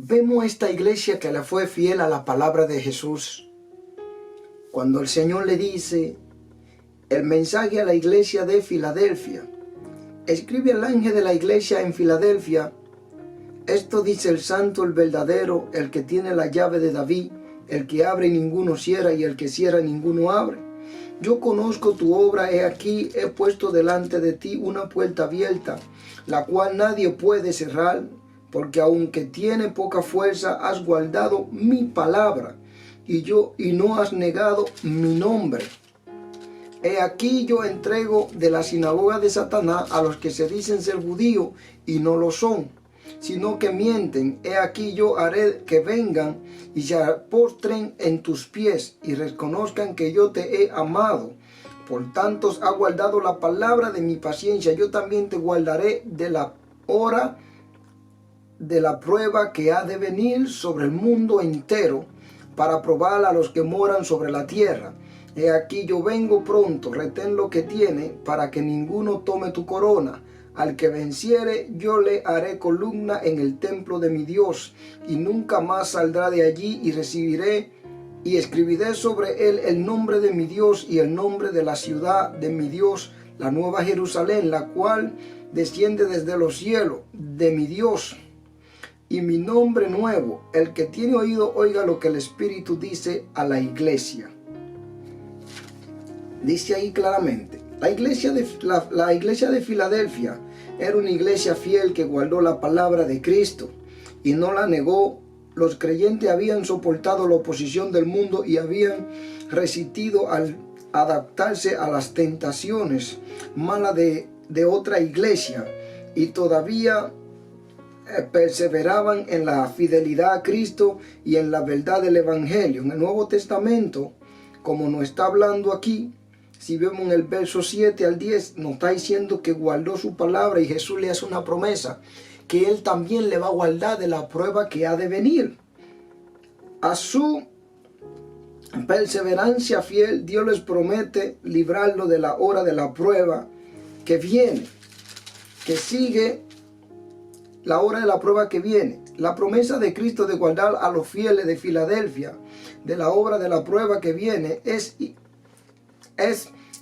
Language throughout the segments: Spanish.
vemos esta iglesia que le fue fiel a la palabra de Jesús. Cuando el Señor le dice el mensaje a la iglesia de Filadelfia, escribe al ángel de la iglesia en Filadelfia: esto dice el santo, el verdadero, el que tiene la llave de David, el que abre y ninguno cierra, y el que cierra ninguno abre. Yo conozco tu obra, he aquí, he puesto delante de ti una puerta abierta, la cual nadie puede cerrar, porque aunque tiene poca fuerza, has guardado mi palabra, y no has negado mi nombre. He aquí yo entrego de la sinagoga de Satanás a los que se dicen ser judíos y no lo son, sino que mienten. He aquí yo haré que vengan y se postren en tus pies y reconozcan que yo te he amado. Por tanto, has guardado la palabra de mi paciencia. Yo también te guardaré de la hora de la prueba que ha de venir sobre el mundo entero, para probar a los que moran sobre la tierra. He aquí yo vengo pronto, retén lo que tiene, para que ninguno tome tu corona. Al que venciere, yo le haré columna en el templo de mi Dios, y nunca más saldrá de allí, y recibiré y escribiré sobre él el nombre de mi Dios y el nombre de la ciudad de mi Dios, la nueva Jerusalén, la cual desciende desde los cielos, de mi Dios, y mi nombre nuevo. El que tiene oído, oiga lo que el Espíritu dice a la iglesia. Dice ahí claramente, la iglesia de Filadelfia era una iglesia fiel que guardó la palabra de Cristo y no la negó. Los creyentes habían soportado la oposición del mundo y habían resistido al adaptarse a las tentaciones malas de otra iglesia, y todavía perseveraban en la fidelidad a Cristo y en la verdad del Evangelio. En el Nuevo Testamento, como nos está hablando aquí, si vemos en el verso 7 al 10, nos está diciendo que guardó su palabra, y Jesús le hace una promesa que Él también le va a guardar de la prueba que ha de venir. A su perseverancia fiel, Dios les promete librarlo de la hora de la prueba que viene, que sigue la hora de la prueba que viene. La promesa de Cristo de guardar a los fieles de Filadelfia de la hora de la prueba que viene es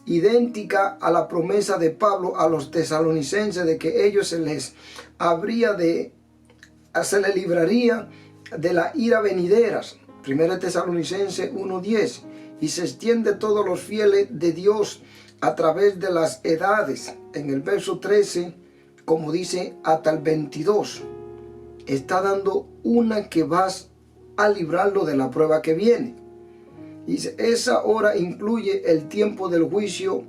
idéntica a la promesa de Pablo a los tesalonicenses de que ellos se les libraría de la ira venideras. 1 Tesalonicenses 1:10. Y se extiende todos los fieles de Dios a través de las edades. En el verso 13, como dice, hasta el 22. Está dando una que vas a librarlo de la prueba que viene. Dice, esa hora incluye el tiempo del juicio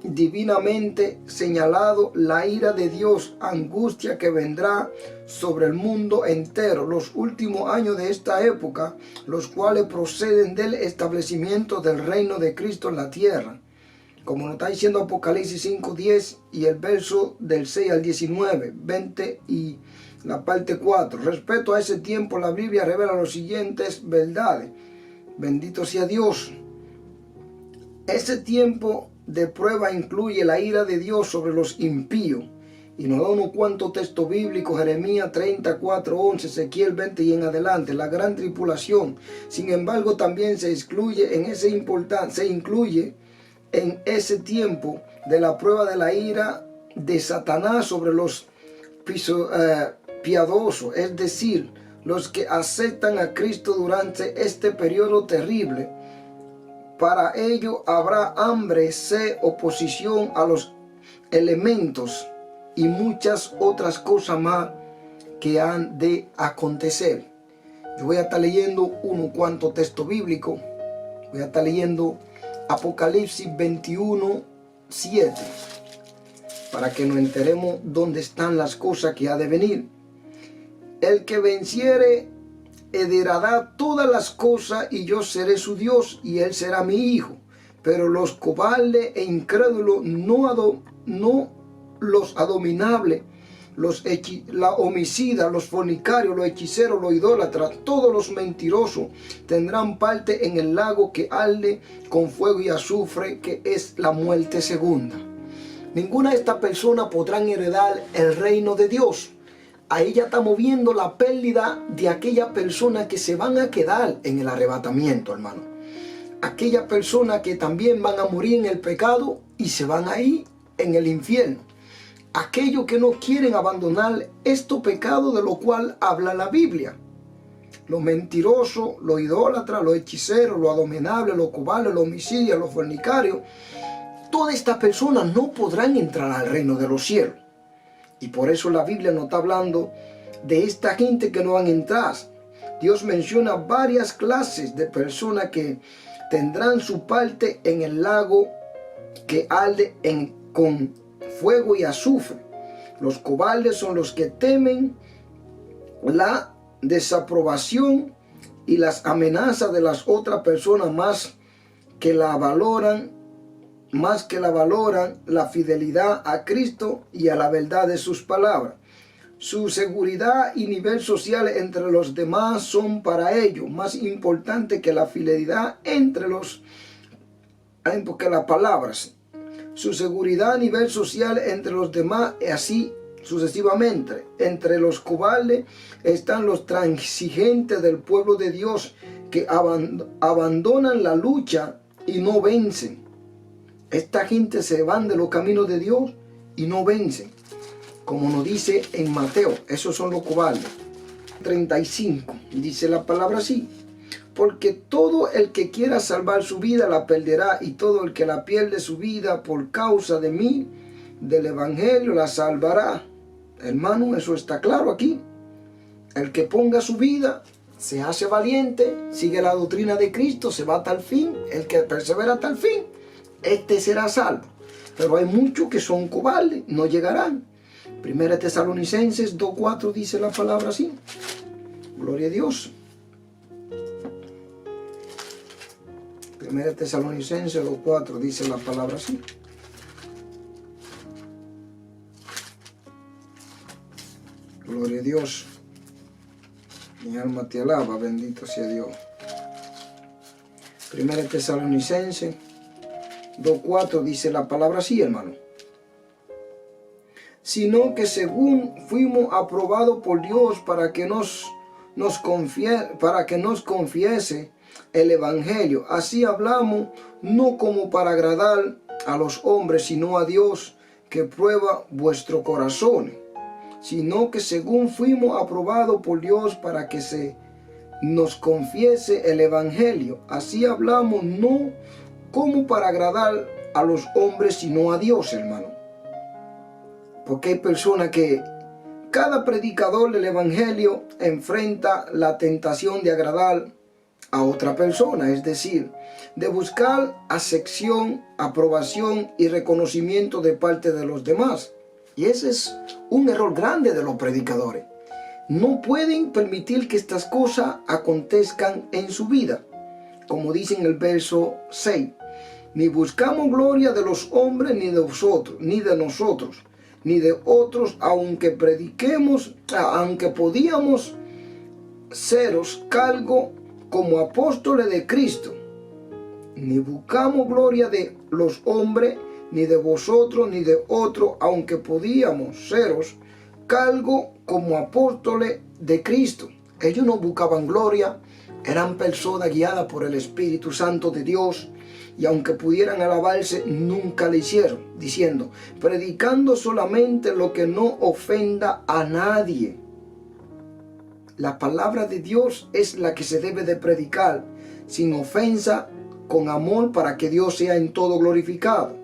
divinamente señalado, la ira de Dios, angustia que vendrá sobre el mundo entero, los últimos años de esta época, los cuales proceden del establecimiento del reino de Cristo en la tierra, como nos está diciendo Apocalipsis 5:10 y el verso del 6 al 19, 20 y la parte 4. Respecto a ese tiempo, la Biblia revela las siguientes verdades. Bendito sea Dios. Ese tiempo de prueba incluye la ira de Dios sobre los impíos. Y nos da unos cuantos textos bíblicos: Jeremías 34:11, Ezequiel 20 y en adelante. La gran tribulación, sin embargo, también se incluye en ese tiempo de la prueba de la ira de Satanás sobre los piadosos, es decir, los que aceptan a Cristo durante este periodo terrible. Para ello habrá hambre, sed, oposición a los elementos y muchas otras cosas más que han de acontecer. Yo voy a estar leyendo unos cuantos textos bíblicos. Voy a estar leyendo Apocalipsis 21:7 para que nos enteremos dónde están las cosas que ha de venir. El que venciere heredará todas las cosas, y yo seré su Dios, y él será mi hijo. Pero los cobardes e incrédulos, no los abominables, los homicidas, los fornicarios, los hechiceros, los idólatras, todos los mentirosos tendrán parte en el lago que arde con fuego y azufre, que es la muerte segunda. Ninguna de estas personas podrán heredar el reino de Dios. ahí ya estamos viendo la pérdida de aquella persona que se van a quedar en el arrebatamiento, hermano. Aquella persona que también van a morir en el pecado y se van a ir en el infierno. Aquellos que no quieren abandonar estos pecados de lo cual habla la Biblia. Los mentirosos, los idólatras, los hechiceros, los abominables, los cobardes, los homicidios, los fornicarios. Todas estas personas no podrán entrar al reino de los cielos. Y por eso la Biblia nos está hablando de esta gente que no van a entrar. Dios menciona varias clases de personas que tendrán su parte en el lago que arde con fuego y azufre. Los cobardes son los que temen la desaprobación y las amenazas de las otras personas más que la valoran la fidelidad a Cristo y a la verdad de sus palabras. Su seguridad y nivel social entre los demás son para ellos más importante que la fidelidad porque las palabras. Su seguridad a nivel social entre los demás y así sucesivamente. Entre los cobardes están los transigentes del pueblo de Dios que abandonan la lucha y no vencen. Esta gente se van de los caminos de Dios y no vencen. Como nos dice en Mateo, esos son los cobardes. 35, dice la palabra así. Porque todo el que quiera salvar su vida la perderá, y todo el que la pierde su vida por causa de mí, del evangelio, la salvará. Hermano, eso está claro aquí. El que ponga su vida, se hace valiente, sigue la doctrina de Cristo, se va hasta el fin. El que persevera hasta el fin, este será salvo. Pero hay muchos que son cobardes, no llegarán. Primera Tesalonicenses 2:4 dice la palabra así. Gloria a Dios. Primera Tesalonicenses 2:4 dice la palabra así. Gloria a Dios. Mi alma te alaba, bendito sea Dios. Primera Tesalonicenses 2:4 dice la palabra así, hermano. Sino que según fuimos aprobados por Dios para que nos confiese el evangelio, así hablamos, no como para agradar a los hombres, sino a Dios que prueba vuestro corazón. Sino que según fuimos aprobados por Dios para que se nos confiese el evangelio, así hablamos, no como para agradar a los hombres, sino a Dios, hermano. Porque hay personas que cada predicador del evangelio enfrenta la tentación de agradar a otra persona, es decir, de buscar acepción, aprobación y reconocimiento de parte de los demás. Y ese es un error grande de los predicadores. No pueden permitir que estas cosas acontezcan en su vida. Como dice en el verso 6, ni buscamos gloria de los hombres, ni de vosotros, ni de nosotros, ni de otros, aunque prediquemos, aunque podíamos seros cargo como apóstoles de Cristo. Ni buscamos gloria de los hombres, ni de vosotros, ni de otros, aunque podíamos seros cargo como apóstoles de Cristo. Ellos no buscaban gloria, eran personas guiadas por el Espíritu Santo de Dios, y aunque pudieran alabarse, nunca lo hicieron, diciendo, predicando solamente lo que no ofenda a nadie. La palabra de Dios es la que se debe de predicar, sin ofensa, con amor, para que Dios sea en todo glorificado.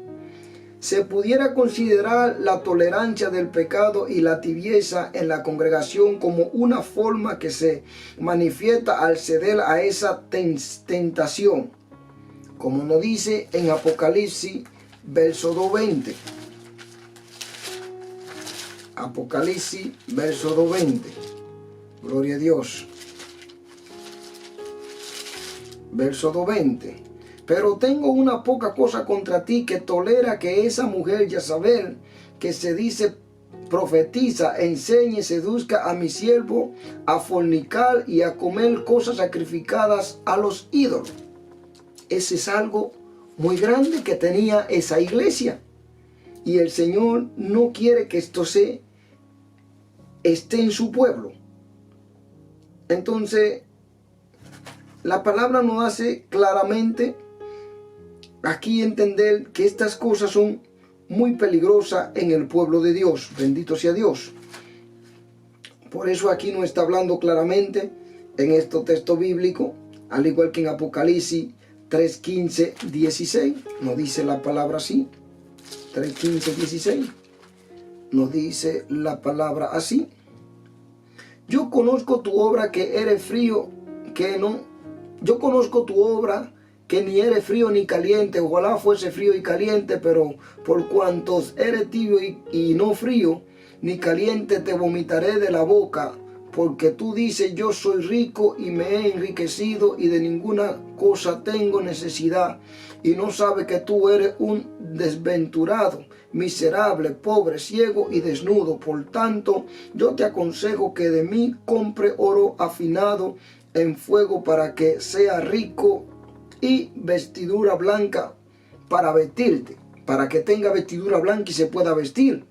Se pudiera considerar la tolerancia del pecado y la tibieza en la congregación como una forma que se manifiesta al ceder a esa tentación, como nos dice en Apocalipsis, verso 2:20. Apocalipsis, verso 2:20. Gloria a Dios. Verso 2:20. Pero tengo una poca cosa contra ti, que tolera que esa mujer Jezabel, que se dice profetiza, enseñe y seduzca a mi siervo a fornicar y a comer cosas sacrificadas a los ídolos. Ese es algo muy grande que tenía esa iglesia. Y el Señor no quiere que esto se esté en su pueblo. Entonces, la palabra nos hace claramente aquí entender que estas cosas son muy peligrosas en el pueblo de Dios. Bendito sea Dios. Por eso aquí nos está hablando claramente en este texto bíblico, al igual que en Apocalipsis 3:15, 16, nos dice la palabra así. 3:15, 16, nos dice la palabra así. Yo conozco tu obra que eres frío, que no. Yo conozco tu obra que ni eres frío ni caliente. Ojalá fuese frío y caliente, pero por cuantos eres tibio y no frío ni caliente, te vomitaré de la boca. Porque tú dices, yo soy rico y me he enriquecido y de ninguna cosa tengo necesidad. Y no sabes que tú eres un desventurado, miserable, pobre, ciego y desnudo. Por tanto, yo te aconsejo que de mí compre oro afinado en fuego para que sea rico y vestidura blanca para vestirte, para que tenga vestidura blanca y se pueda vestir,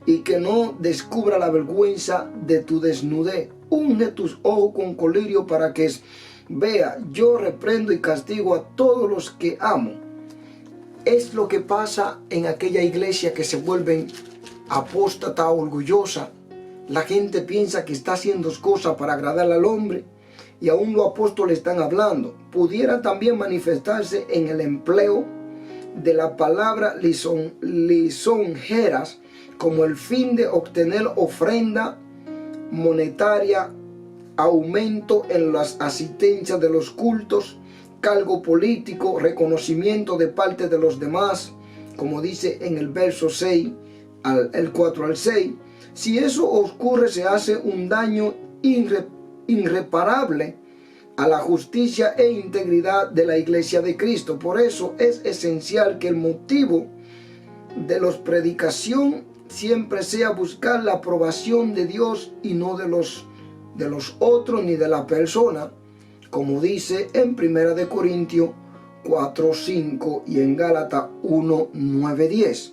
y que no descubra la vergüenza de tu desnudez. Unge tus ojos con colirio para que vea. Yo reprendo y castigo a todos los que amo. Es lo que pasa en aquella iglesia que se vuelven apóstata, orgullosa. La gente piensa que está haciendo cosas para agradar al hombre y aún los apóstoles están hablando. Pudiera también manifestarse en el empleo de la palabra lisonjeras como el fin de obtener ofrenda monetaria, aumento en las asistencias de los cultos, cargo político, reconocimiento de parte de los demás, como dice en el verso 6, el 4 al 6. Si eso ocurre, se hace un daño irreparable a la justicia e integridad de la iglesia de Cristo. Por eso es esencial que el motivo de la predicación siempre sea buscar la aprobación de Dios y no de los otros ni de la persona, como dice en 1 Corintios 4:5 y en Gálatas 1:9-10.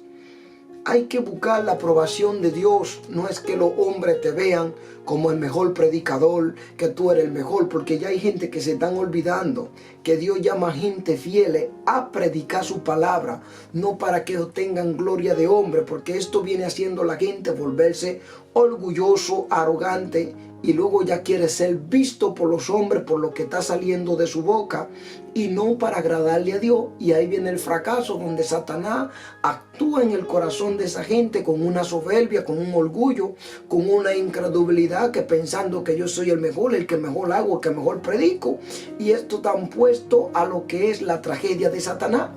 Hay que buscar la aprobación de Dios. No es que los hombres te vean como el mejor predicador, que tú eres el mejor, porque ya hay gente que se están olvidando que Dios llama a gente fiel a predicar su palabra, no para que obtengan gloria de hombre, porque esto viene haciendo a la gente volverse orgulloso, arrogante, y luego ya quiere ser visto por los hombres por lo que está saliendo de su boca y no para agradarle a Dios. Y ahí viene el fracaso, donde Satanás actúa en el corazón de esa gente con una soberbia, con un orgullo, con una incredulidad, que pensando que yo soy el mejor, el que mejor hago, el que mejor predico. Y esto está puesto a lo que es la tragedia de Satanás.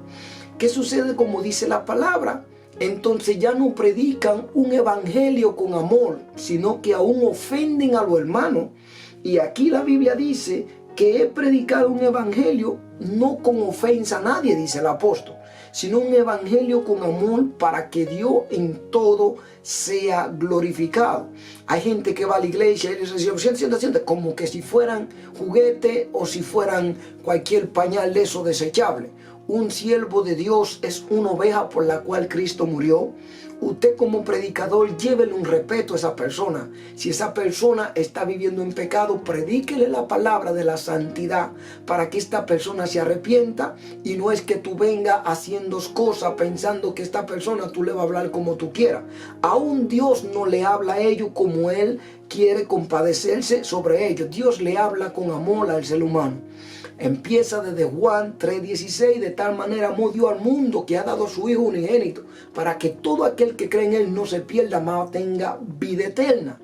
¿Qué sucede? Como dice la palabra, entonces ya no predican un evangelio con amor, sino que aún ofenden a los hermanos. Y aquí la Biblia dice que he predicado un evangelio no con ofensa a nadie, dice el apóstol, sino un evangelio con amor para que Dios en todo sea glorificado. Hay gente que va a la iglesia y les dice, siente, como que si fueran juguete o si fueran cualquier pañal de eso desechable. Un siervo de Dios es una oveja por la cual Cristo murió. Usted como predicador, llévele un respeto a esa persona. Si esa persona está viviendo en pecado, predíquele la palabra de la santidad para que esta persona se arrepienta. Y no es que tú vengas haciendo cosas pensando que esta persona tú le vas a hablar como tú quieras. Aún Dios no le habla a ellos como Él quiere compadecerse sobre ellos. Dios le habla con amor al ser humano. Empieza desde Juan 3:16, de tal manera amó Dios al mundo que ha dado a su Hijo unigénito, para que todo aquel que cree en Él no se pierda, mas tenga vida eterna.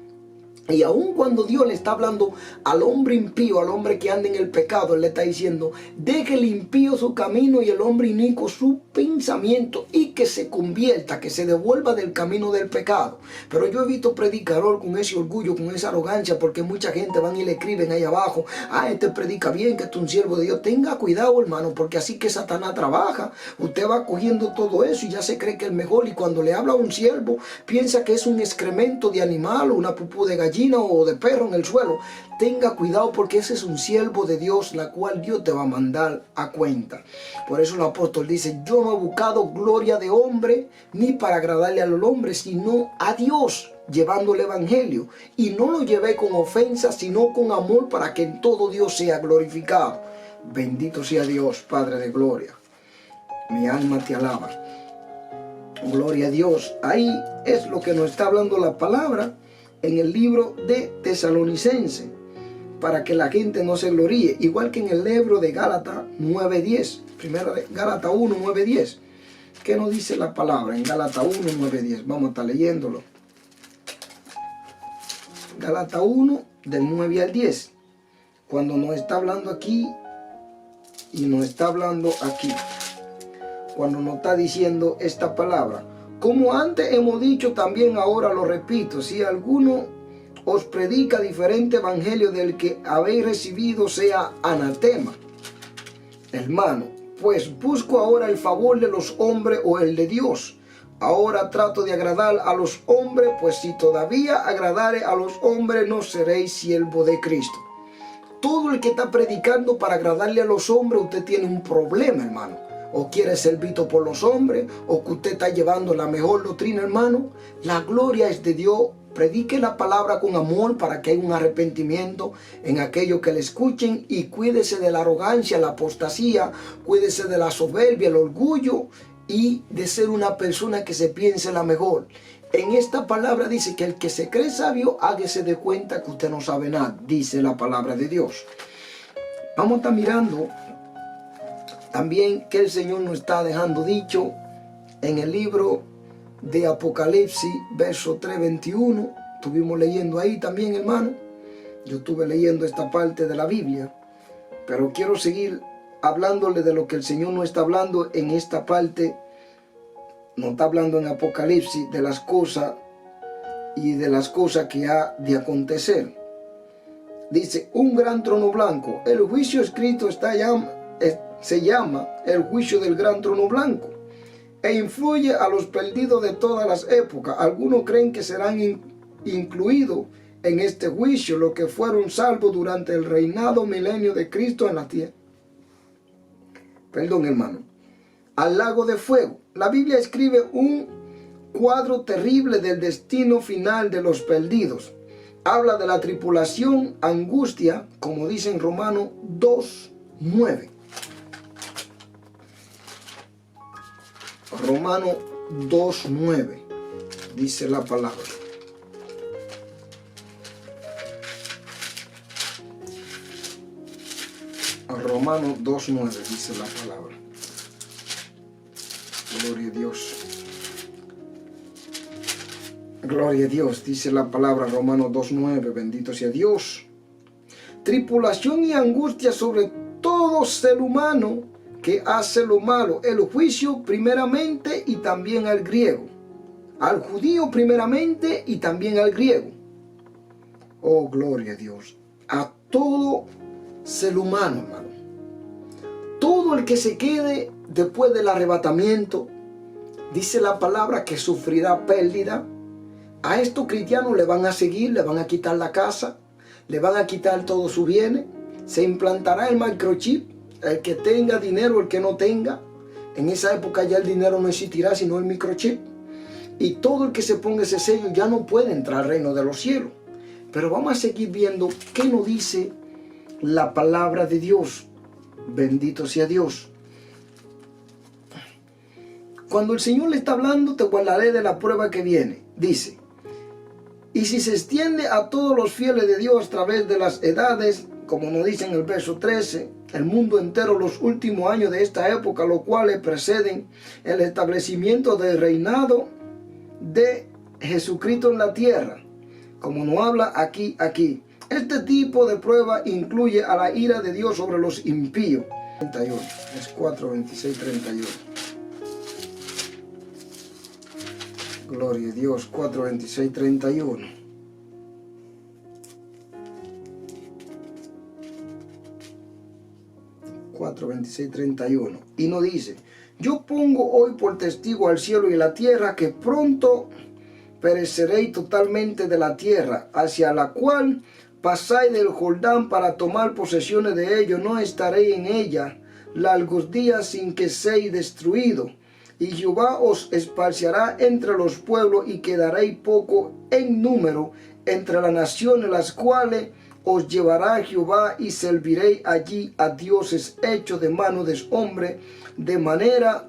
Y aun cuando Dios le está hablando al hombre impío, al hombre que anda en el pecado, Él le está diciendo, deje el impío su camino y el hombre inicuo su pensamiento, y que se convierta, que se devuelva del camino del pecado. Pero yo he visto predicador con ese orgullo, con esa arrogancia, porque mucha gente van y le escriben ahí abajo, este predica bien, que es un siervo de Dios. Tenga cuidado, hermano, porque así que Satanás trabaja. Usted va cogiendo todo eso y ya se cree que es el mejor, y cuando le habla a un siervo, piensa que es un excremento de animal o una pupú de gallina o de perro en el suelo. Tenga cuidado, porque ese es un siervo de Dios, la cual Dios te va a mandar a cuenta. Por eso el apóstol dice, yo no he buscado gloria de hombre, ni para agradarle a los hombres, sino a Dios. llevando el evangelio. Y no lo llevé con ofensa, sino con amor, para que en todo Dios sea glorificado. Bendito sea Dios, Padre de gloria. Mi alma te alaba. Gloria a Dios. Ahí es lo que nos está hablando la palabra en el libro de Tesalonicenses, para que la gente no se gloríe, igual que en el libro de Gálatas 9:10, primera de Gálatas 1, 9:10. ¿Qué nos dice la palabra en Gálatas 1, 9:10? Vamos a estar leyéndolo. Gálatas 1, del 9 al 10. Cuando nos está hablando aquí y nos está hablando aquí. Cuando nos está diciendo esta palabra. Como antes hemos dicho, también ahora lo repito, si alguno os predica diferente evangelio del que habéis recibido, sea anatema. Hermano, pues busco ahora el favor de los hombres o el de Dios. Ahora trato de agradar a los hombres, pues si todavía agradare a los hombres, no seréis siervo de Cristo. Todo el que está predicando para agradarle a los hombres, usted tiene un problema, hermano. O quiere ser visto por los hombres, o que usted está llevando la mejor doctrina, hermano. La gloria es de Dios. Predique la palabra con amor para que haya un arrepentimiento en aquellos que le escuchen, y cuídese de la arrogancia, la apostasía, cuídese de la soberbia, el orgullo, y de ser una persona que se piense la mejor. En esta palabra dice que el que se cree sabio, hágase de cuenta que usted no sabe nada, dice la palabra de Dios. Vamos a estar mirando también que el Señor nos está dejando dicho en el libro de Apocalipsis, verso 3:21. Estuvimos leyendo ahí también, hermano. Yo estuve leyendo esta parte de la Biblia, pero quiero seguir hablándole de lo que el Señor nos está hablando en esta parte. Nos está hablando en Apocalipsis de las cosas y de las cosas que ha de acontecer. Dice, un gran trono blanco. El juicio escrito se llama el juicio del gran trono blanco, e influye a los perdidos de todas las épocas. Algunos creen que serán incluidos en este juicio los que fueron salvos durante el reinado milenio de Cristo en la tierra. Perdón, hermano. Al lago de fuego. La Biblia escribe un cuadro terrible del destino final de los perdidos. Habla de la tribulación, angustia, como dice en Romanos 2:9. Romanos 2:9 dice la palabra. Romanos 2:9 dice la palabra. Gloria a Dios. Gloria a Dios, dice la palabra, Romanos 2:9, bendito sea Dios. Tribulación y angustia sobre todo ser humano que hace lo malo. El juicio primeramente y también al griego. Al judío primeramente y también al griego. Oh, gloria a Dios. A todo ser humano, hermano. Todo el que se quede después del arrebatamiento, dice la palabra que sufrirá pérdida. A estos cristianos le van a seguir, le van a quitar la casa, le van a quitar todos sus bienes, se implantará el microchip, el que tenga dinero, el que no tenga. En esa época ya el dinero no existirá, sino el microchip. Y todo el que se ponga ese sello ya no puede entrar al reino de los cielos. Pero vamos a seguir viendo qué nos dice la palabra de Dios. Bendito sea Dios. Cuando el Señor le está hablando, te guardaré de la prueba que viene. Dice, y si se extiende a todos los fieles de Dios a través de las edades, como nos dice en el verso 13, el mundo entero, los últimos años de esta época, los cuales preceden el establecimiento del reinado de Jesucristo en la tierra, como nos habla aquí. Este tipo de prueba incluye a la ira de Dios sobre los impíos. 31, es 4, 26, 31. Gloria a Dios, 4, 26, 31. Y nos dice, yo pongo hoy por testigo al cielo y la tierra que pronto pereceréis totalmente de la tierra, hacia la cual pasáis del Jordán para tomar posesiones de ello. No estaréis en ella largos días sin que seáis destruidos. y Jehová os esparciará entre los pueblos y quedaréis poco en número entre las naciones, las cuales os llevará Jehová y serviréis allí a dioses hechos de mano de hombre, de madera,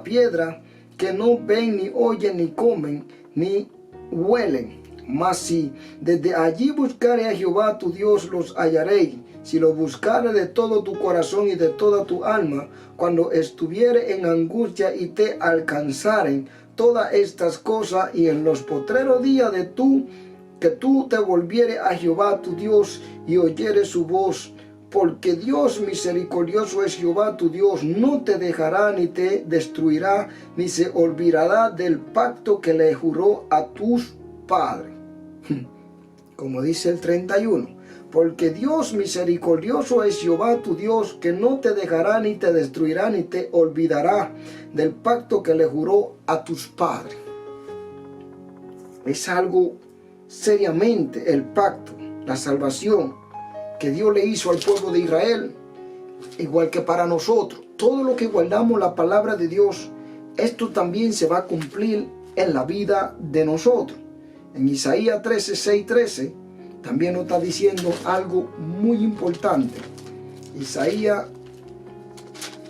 piedra, que no ven, ni oyen, ni comen, ni huelen. Mas si desde allí buscare a Jehová tu Dios, los hallaréis, si lo buscare de todo tu corazón y de toda tu alma, cuando estuviere en angustia y te alcanzaren todas estas cosas, y en los postreros días que tú te volvieres a Jehová tu Dios y oyeres su voz, porque Dios misericordioso es Jehová tu Dios, no te dejará ni te destruirá, ni se olvidará del pacto que le juró a tus padres. Como dice el 31, porque Dios misericordioso es Jehová tu Dios, que no te dejará ni te destruirá, ni te olvidará del pacto que le juró a tus padres. Es algo seriamente el pacto, la salvación que Dios le hizo al pueblo de Israel, igual que para nosotros. Todo lo que guardamos la palabra de Dios, esto también se va a cumplir en la vida de nosotros. En Isaías 13, 6, 13, también nos está diciendo algo muy importante. Isaías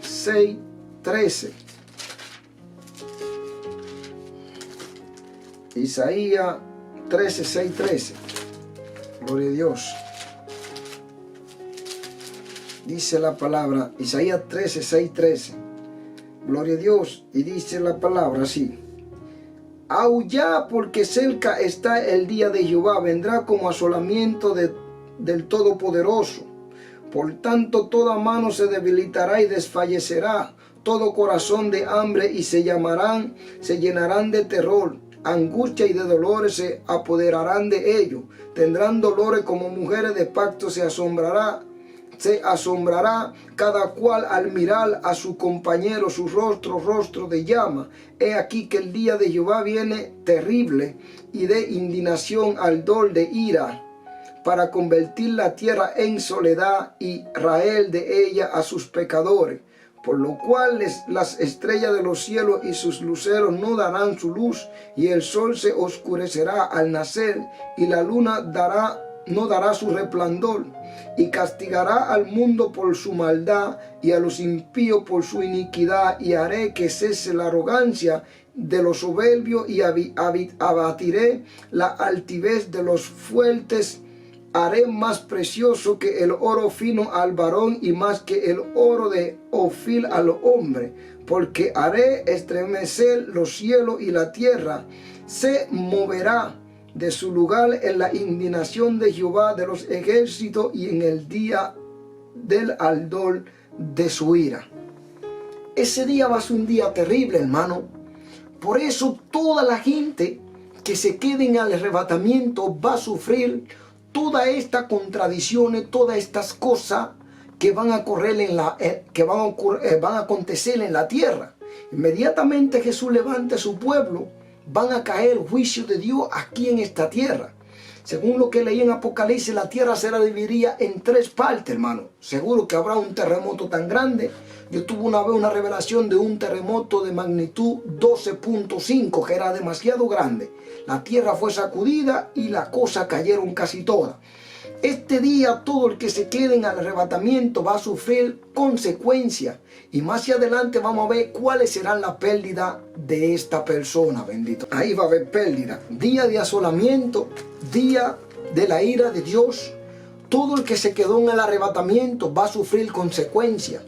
6, 13. Isaías 13, 6, 13. Gloria a Dios. Dice la palabra, Isaías 13, 6, 13. Gloria a Dios. Y dice la palabra así: aullad, porque cerca está el día de Jehová, vendrá como asolamiento del Todopoderoso. Por tanto, toda mano se debilitará y desfallecerá, todo corazón de hambre, y se llenarán de terror. Angustia y de dolores se apoderarán de ellos. Tendrán dolores como mujeres de pacto, se asombrará cada cual al mirar a su compañero, su rostro de llama. He aquí que el día de Jehová viene terrible y de indignación, ardor de ira, para convertir la tierra en soledad y Israel de ella a sus pecadores. Por lo cual las estrellas de los cielos y sus luceros no darán su luz, y el sol se oscurecerá al nacer, y la luna no dará su resplandor, y castigará al mundo por su maldad y a los impíos por su iniquidad, y haré que cese la arrogancia de los soberbios y abatiré la altivez de los fuertes. Haré más precioso que el oro fino al varón y más que el oro de Ofir al hombre, porque haré estremecer los cielos y la tierra se moverá de su lugar en la indignación de Jehová de los ejércitos y en el día del ardor de su ira. Ese día va a ser un día terrible, hermano. Por eso toda la gente que se quede en el arrebatamiento va a sufrir todas estas contradicciones, todas estas cosas que van a acontecer en la tierra. Inmediatamente Jesús levante a su pueblo, van a caer el juicio de Dios aquí en esta tierra. Según lo que leí en Apocalipsis, la tierra se dividiría en 3 partes, hermano. Seguro que habrá un terremoto tan grande. Yo tuve una vez una revelación de un terremoto de magnitud 12.5, que era demasiado grande. La tierra fue sacudida y las cosas cayeron casi todas. Este día todo el que se quede en el arrebatamiento va a sufrir consecuencias. Y más hacia adelante vamos a ver cuáles serán las pérdidas de esta persona, bendito. Ahí va a haber pérdida. Día de asolamiento, día de la ira de Dios. Todo el que se quedó en el arrebatamiento va a sufrir consecuencias.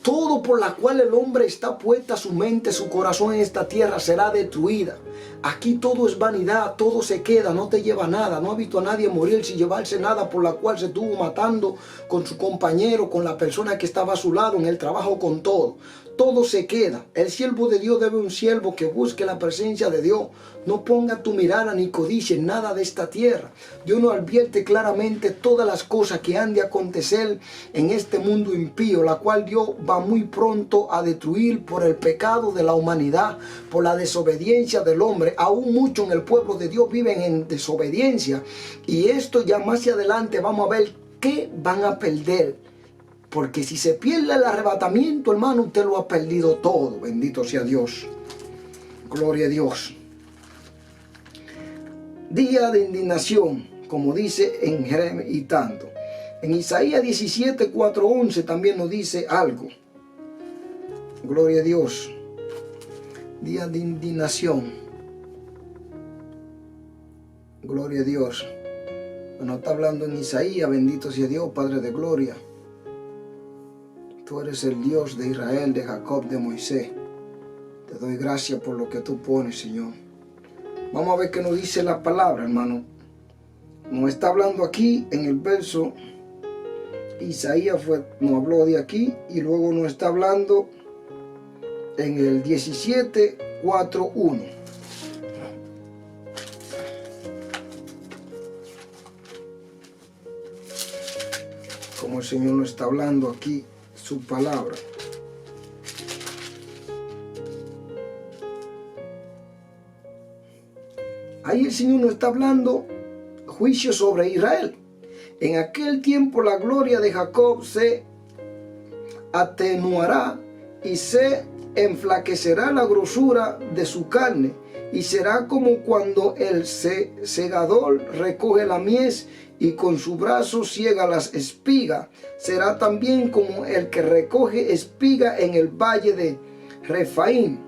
Todo por la cual el hombre está puesta su mente, su corazón en esta tierra será destruida. Aquí todo es vanidad, todo se queda, no te lleva nada. No ha visto a nadie morir sin llevarse nada por la cual se estuvo matando con su compañero, con la persona que estaba a su lado, en el trabajo, con todo. Todo se queda. El siervo de Dios debe un siervo que busque la presencia de Dios. No ponga tu mirada ni codicie nada de esta tierra. Dios nos advierte claramente todas las cosas que han de acontecer en este mundo impío, la cual Dios va muy pronto a destruir por el pecado de la humanidad, por la desobediencia del hombre. Aún muchos en el pueblo de Dios viven en desobediencia. Y esto ya más adelante vamos a ver qué van a perder. Porque si se pierde el arrebatamiento, hermano, usted lo ha perdido todo. Bendito sea Dios. Gloria a Dios. Día de indignación, como dice en Jeremías y tanto. En Isaías 17, 4, 11 también nos dice algo. Gloria a Dios. Día de indignación. Gloria a Dios. Bueno, está hablando en Isaías. Bendito sea Dios, Padre de gloria. Tú eres el Dios de Israel, de Jacob, de Moisés. Te doy gracias por lo que tú pones, Señor. Vamos a ver qué nos dice la palabra, hermano. Nos está hablando aquí en el verso. Isaías nos habló de aquí y luego nos está hablando en el 17, 4, 1. Como el Señor nos está hablando aquí, su palabra. Ahí el Señor nos está hablando juicio sobre Israel. En aquel tiempo la gloria de Jacob se atenuará y se enflaquecerá la grosura de su carne, y será como cuando el segador recoge la mies y con su brazo ciega las espigas. Será también como el que recoge espiga en el valle de Refaim,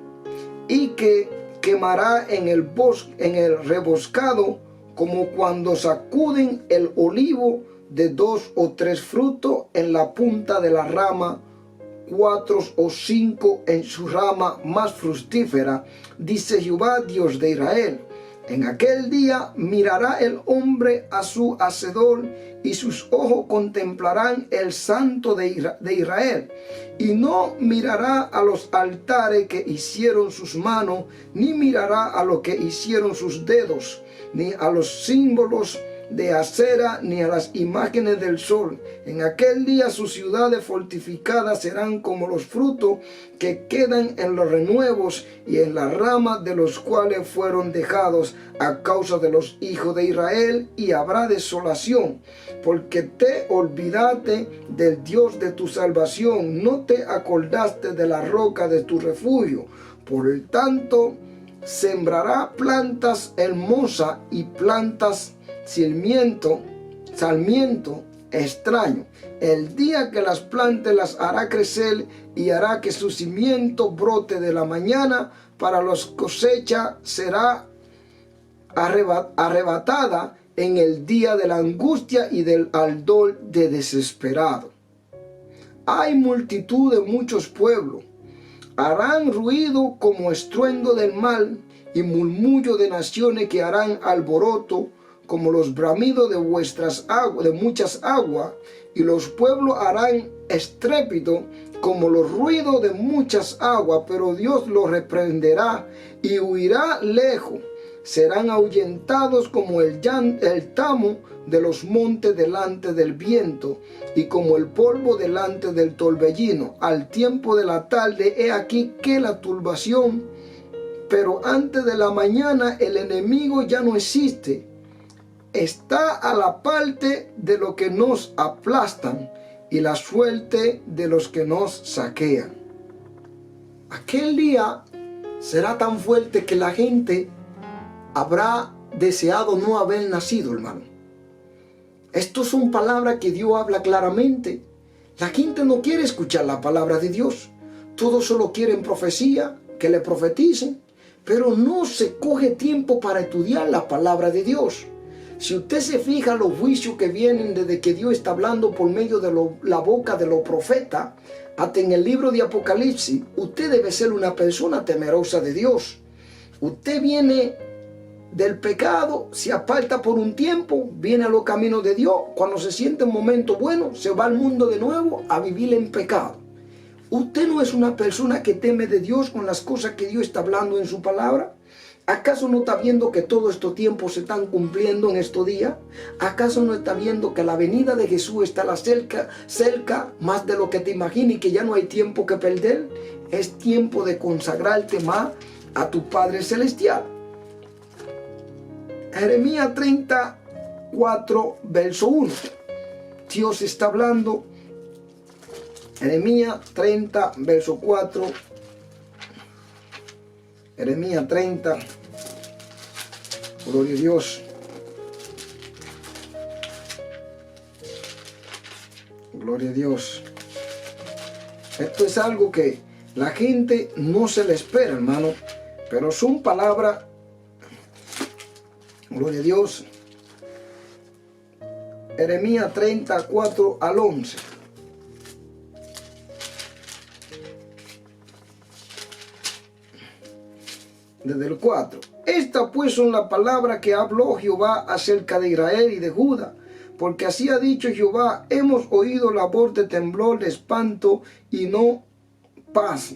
y que quemará en el reboscado, como cuando sacuden el olivo de 2 o 3 frutos en la punta de la rama, 4 o 5 en su rama más fructífera, dice Jehová Dios de Israel. En aquel día mirará el hombre a su hacedor, y sus ojos contemplarán el Santo de Israel, y no mirará a los altares que hicieron sus manos, ni mirará a lo que hicieron sus dedos, ni a los símbolos de acera, ni a las imágenes del sol. En aquel día sus ciudades fortificadas serán como los frutos que quedan en los renuevos y en las ramas de los cuales fueron dejados a causa de los hijos de Israel, y habrá desolación, porque te olvidaste del Dios de tu salvación, no te acordaste de la roca de tu refugio. Por el tanto, sembrará plantas hermosas y plantas sarmiento extraño. El día que las plante las hará crecer, y hará que su cimiento brote de la mañana. Para los cosecha será arrebatada en el día de la angustia y del ardor de desesperado. Hay multitud de muchos pueblos. Harán ruido como estruendo del mar, y murmullo de naciones que harán alboroto como los bramidos de vuestras aguas, de muchas aguas, y los pueblos harán estrépito como los ruidos de muchas aguas, pero Dios los reprenderá y huirá lejos. Serán ahuyentados como el tamo de los montes delante del viento, y como el polvo delante del torbellino. Al tiempo de la tarde, he aquí que la turbación, pero antes de la mañana el enemigo ya no existe. Está a la parte de los que nos aplastan, y la suerte de los que nos saquean. Aquel día será tan fuerte que la gente habrá deseado no haber nacido, hermano. Estas son palabras que Dios habla claramente. La gente no quiere escuchar la palabra de Dios. Todos solo quieren profecía, que le profeticen, pero no se coge tiempo para estudiar la palabra de Dios. Si usted se fija los juicios que vienen desde que Dios está hablando por medio de la boca de los profetas, hasta en el libro de Apocalipsis, usted debe ser una persona temerosa de Dios. Usted viene del pecado, se aparta por un tiempo, viene a los caminos de Dios. Cuando se siente un momento bueno, se va al mundo de nuevo a vivir en pecado. Usted no es una persona que teme de Dios con las cosas que Dios está hablando en su palabra. ¿Acaso no está viendo que todos estos tiempos se están cumpliendo en estos días? ¿Acaso no está viendo que la venida de Jesús está cerca más de lo que te imaginas, y que ya no hay tiempo que perder? Es tiempo de consagrarte más a tu Padre Celestial. Jeremías 34, verso 1. Dios está hablando Jeremías 30, verso 4. Jeremías 30. Gloria a Dios. Gloria a Dios. Esto es algo que la gente no se le espera, hermano. Pero son palabras. Gloria a Dios. Jeremías 34 al 11. Desde el 4. Esta pues son las palabras que habló Jehová acerca de Israel y de Judá. Porque así ha dicho Jehová, hemos oído la voz de temblor, de espanto y no paz.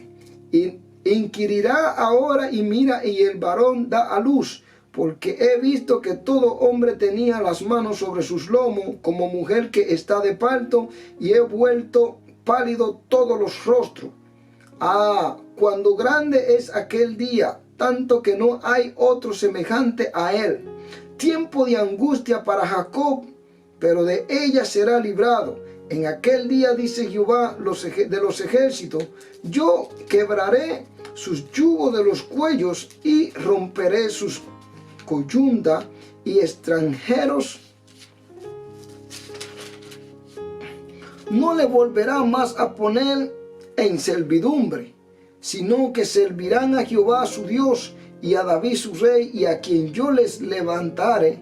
Y inquirirá ahora y mira, y el varón da a luz. Porque he visto que todo hombre tenía las manos sobre sus lomos, como mujer que está de parto, y he vuelto pálido todos los rostros. Ah, cuando grande es aquel día, tanto que no hay otro semejante a él. Tiempo de angustia para Jacob, pero de ella será librado. En aquel día, dice Jehová de los ejércitos, yo quebraré sus yugos de los cuellos y romperé sus coyundas, y extranjeros no le volverá más a poner en servidumbre, sino que servirán a Jehová su Dios y a David su rey, y a quien yo les levantare.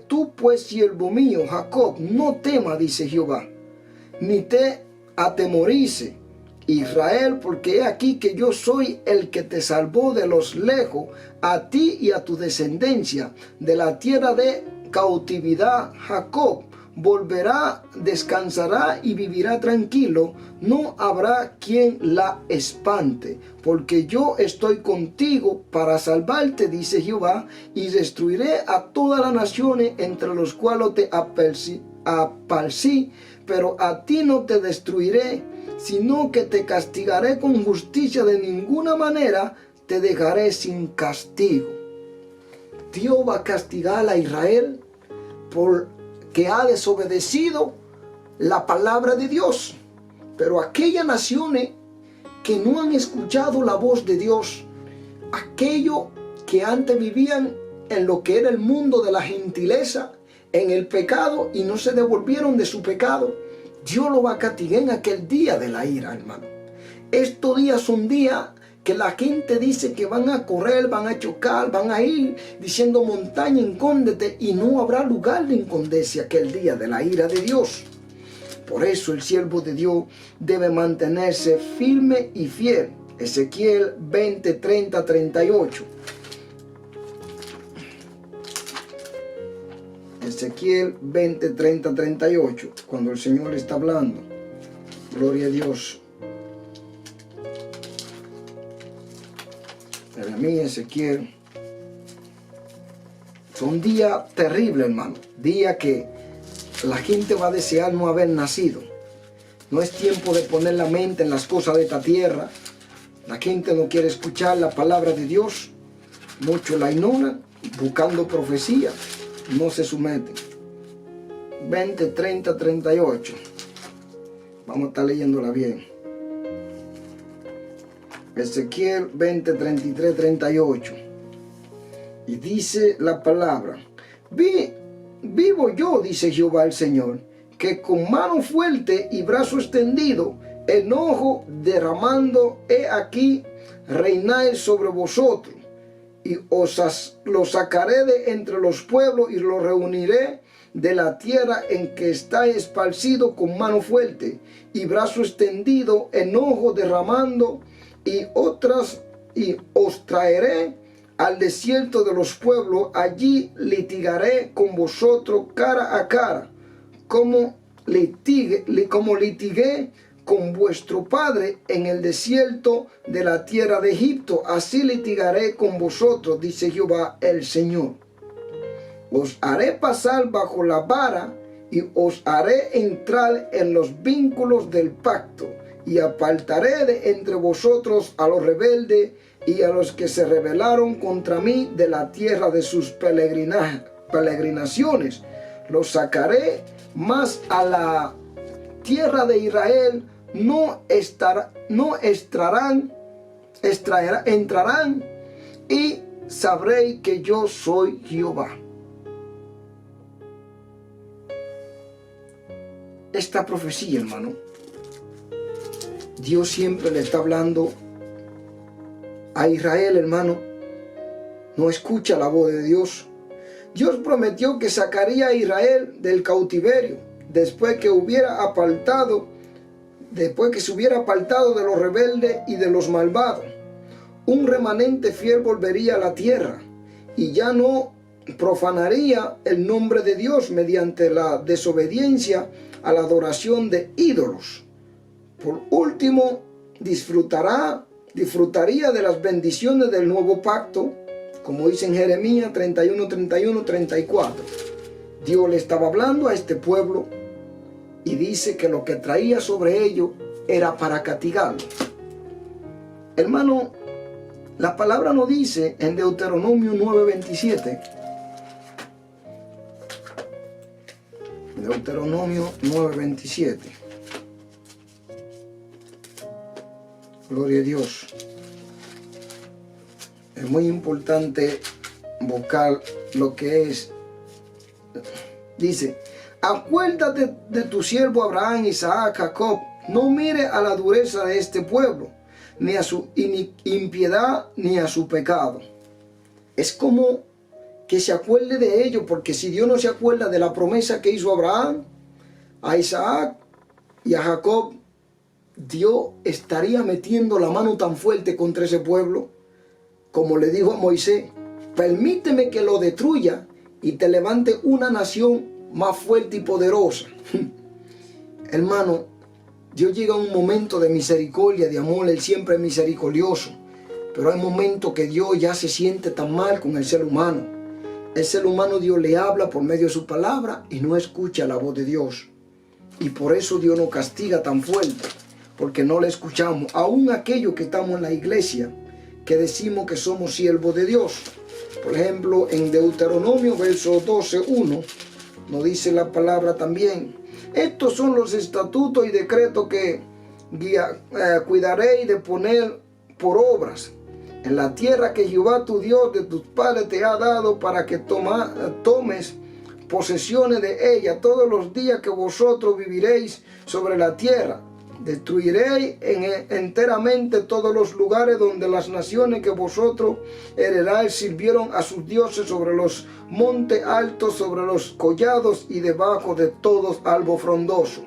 Tú pues, siervo mío, Jacob, no tema, dice Jehová, ni te atemorice, Israel, porque he aquí que yo soy el que te salvó de los lejos, a ti y a tu descendencia, de la tierra de cautividad. Jacob volverá, descansará y vivirá tranquilo, no habrá quien la espante, porque yo estoy contigo para salvarte, dice Jehová, y destruiré a todas las naciones entre los cuales te aparcí, pero a ti no te destruiré, sino que te castigaré con justicia, de ninguna manera te dejaré sin castigo. Dios va a castigar a Israel porque ha desobedecido la palabra de Dios. Pero aquellas naciones que no han escuchado la voz de Dios, aquellos que antes vivían en lo que era el mundo de la gentileza, en el pecado, y no se devolvieron de su pecado, Dios lo va a castigar en aquel día de la ira, hermano. Estos días son días que la gente dice que van a correr, van a chocar, van a ir diciendo montaña, escóndete, y no habrá lugar de esconderse aquel día de la ira de Dios. Por eso el siervo de Dios debe mantenerse firme y fiel. Ezequiel 20, 30, 38. Ezequiel 20, 30, 38. Cuando el Señor está hablando. Gloria a Dios. Jeremías, Ezequiel. Son días terribles, hermano. Días que la gente va a desear no haber nacido. No es tiempo de poner la mente en las cosas de esta tierra. La gente no quiere escuchar la palabra de Dios. Muchos la ignoran, buscando profecía. No se someten. 20, 30, 38. Vamos a estar leyéndola bien. Ezequiel 20, 33, 38. Y dice la palabra: vivo yo, dice Jehová el Señor, que con mano fuerte y brazo extendido, enojo derramando, he aquí, reináis sobre vosotros. Y lo sacaré de entre los pueblos y lo reuniré de la tierra en que estáis esparcido con mano fuerte y brazo extendido, enojo derramando, y os traeré al desierto de los pueblos. Allí litigaré con vosotros cara a cara, como litigué con vuestro padre en el desierto de la tierra de Egipto. Así litigaré con vosotros, dice Jehová el Señor. Os haré pasar bajo la vara y os haré entrar en los vínculos del pacto, y apartaré de entre vosotros a los rebeldes y a los que se rebelaron contra mí de la tierra de sus peregrinaciones. Los sacaré más a la tierra de Israel entrarán y sabréis que yo soy Jehová. Esta profecía, hermano, Dios siempre le está hablando a Israel, hermano. No escucha la voz de Dios. Dios prometió que sacaría a Israel del cautiverio después que se hubiera apartado de los rebeldes y de los malvados. Un remanente fiel volvería a la tierra y ya no profanaría el nombre de Dios mediante la desobediencia a la adoración de ídolos. Por último, disfrutaría de las bendiciones del nuevo pacto, como dice en Jeremías 31, 31, 34. Dios le estaba hablando a este pueblo y dice que lo que traía sobre ellos era para castigarlo. Hermano, la palabra nos dice en Deuteronomio 9:27. Deuteronomio 9:27. Gloria a Dios. Es muy importante buscar lo que es. Dice: acuérdate de tu siervo Abraham, Isaac, Jacob. No mire a la dureza de este pueblo, ni a su impiedad, ni a su pecado. Es como que se acuerde de ello, porque si Dios no se acuerda de la promesa que hizo a Abraham, a Isaac y a Jacob, Dios estaría metiendo la mano tan fuerte contra ese pueblo, como le dijo a Moisés: permíteme que lo destruya y te levante una nación más fuerte y poderosa. Hermano, Dios llega a un momento de misericordia, de amor. Él siempre es misericordioso, pero hay momentos que Dios ya se siente tan mal con el ser humano. El ser humano, Dios le habla por medio de su palabra y no escucha la voz de Dios, y por eso Dios nos castiga tan fuerte, porque no le escuchamos. Aún aquellos que estamos en la iglesia, que decimos que somos siervos de Dios. Por ejemplo, en Deuteronomio verso 12:1 nos dice la palabra también: estos son los estatutos y decretos que cuidaréis de poner por obras en la tierra que Jehová tu Dios de tus padres te ha dado, para que tomes posesiones de ella todos los días que vosotros viviréis sobre la tierra. Destruiréis enteramente todos los lugares donde las naciones que vosotros heredáis sirvieron a sus dioses, sobre los montes altos, sobre los collados y debajo de todos árboles frondosos.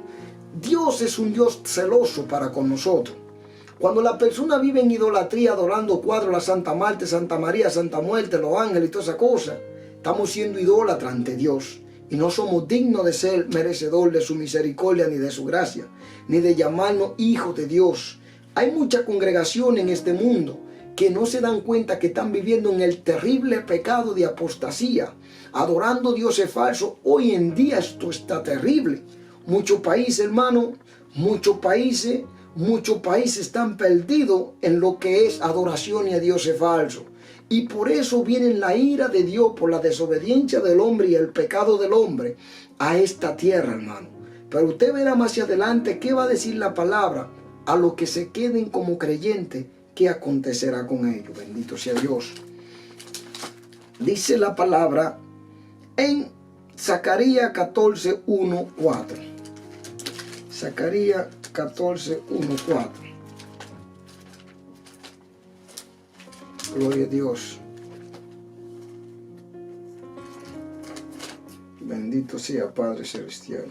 Dios es un Dios celoso para con nosotros. Cuando la persona vive en idolatría, adorando cuadros, la Santa Marta, Santa María, Santa Muerte, los ángeles y todas esas cosas, estamos siendo idólatras ante Dios. Y no somos dignos de ser merecedores de su misericordia, ni de su gracia, ni de llamarnos hijos de Dios. Hay mucha congregación en este mundo que no se dan cuenta que están viviendo en el terrible pecado de apostasía, adorando dioses falsos. Hoy en día esto está terrible. Muchos países, hermano, muchos países están perdidos en lo que es adoración y a dioses falsos. Y por eso viene la ira de Dios por la desobediencia del hombre y el pecado del hombre a esta tierra, hermano. Pero usted verá más hacia adelante qué va a decir la palabra a los que se queden como creyentes, qué acontecerá con ellos. Bendito sea Dios. Dice la palabra en Zacarías 14:1-4. Zacarías 14:1-4. Gloria a Dios. Bendito sea Padre Celestial.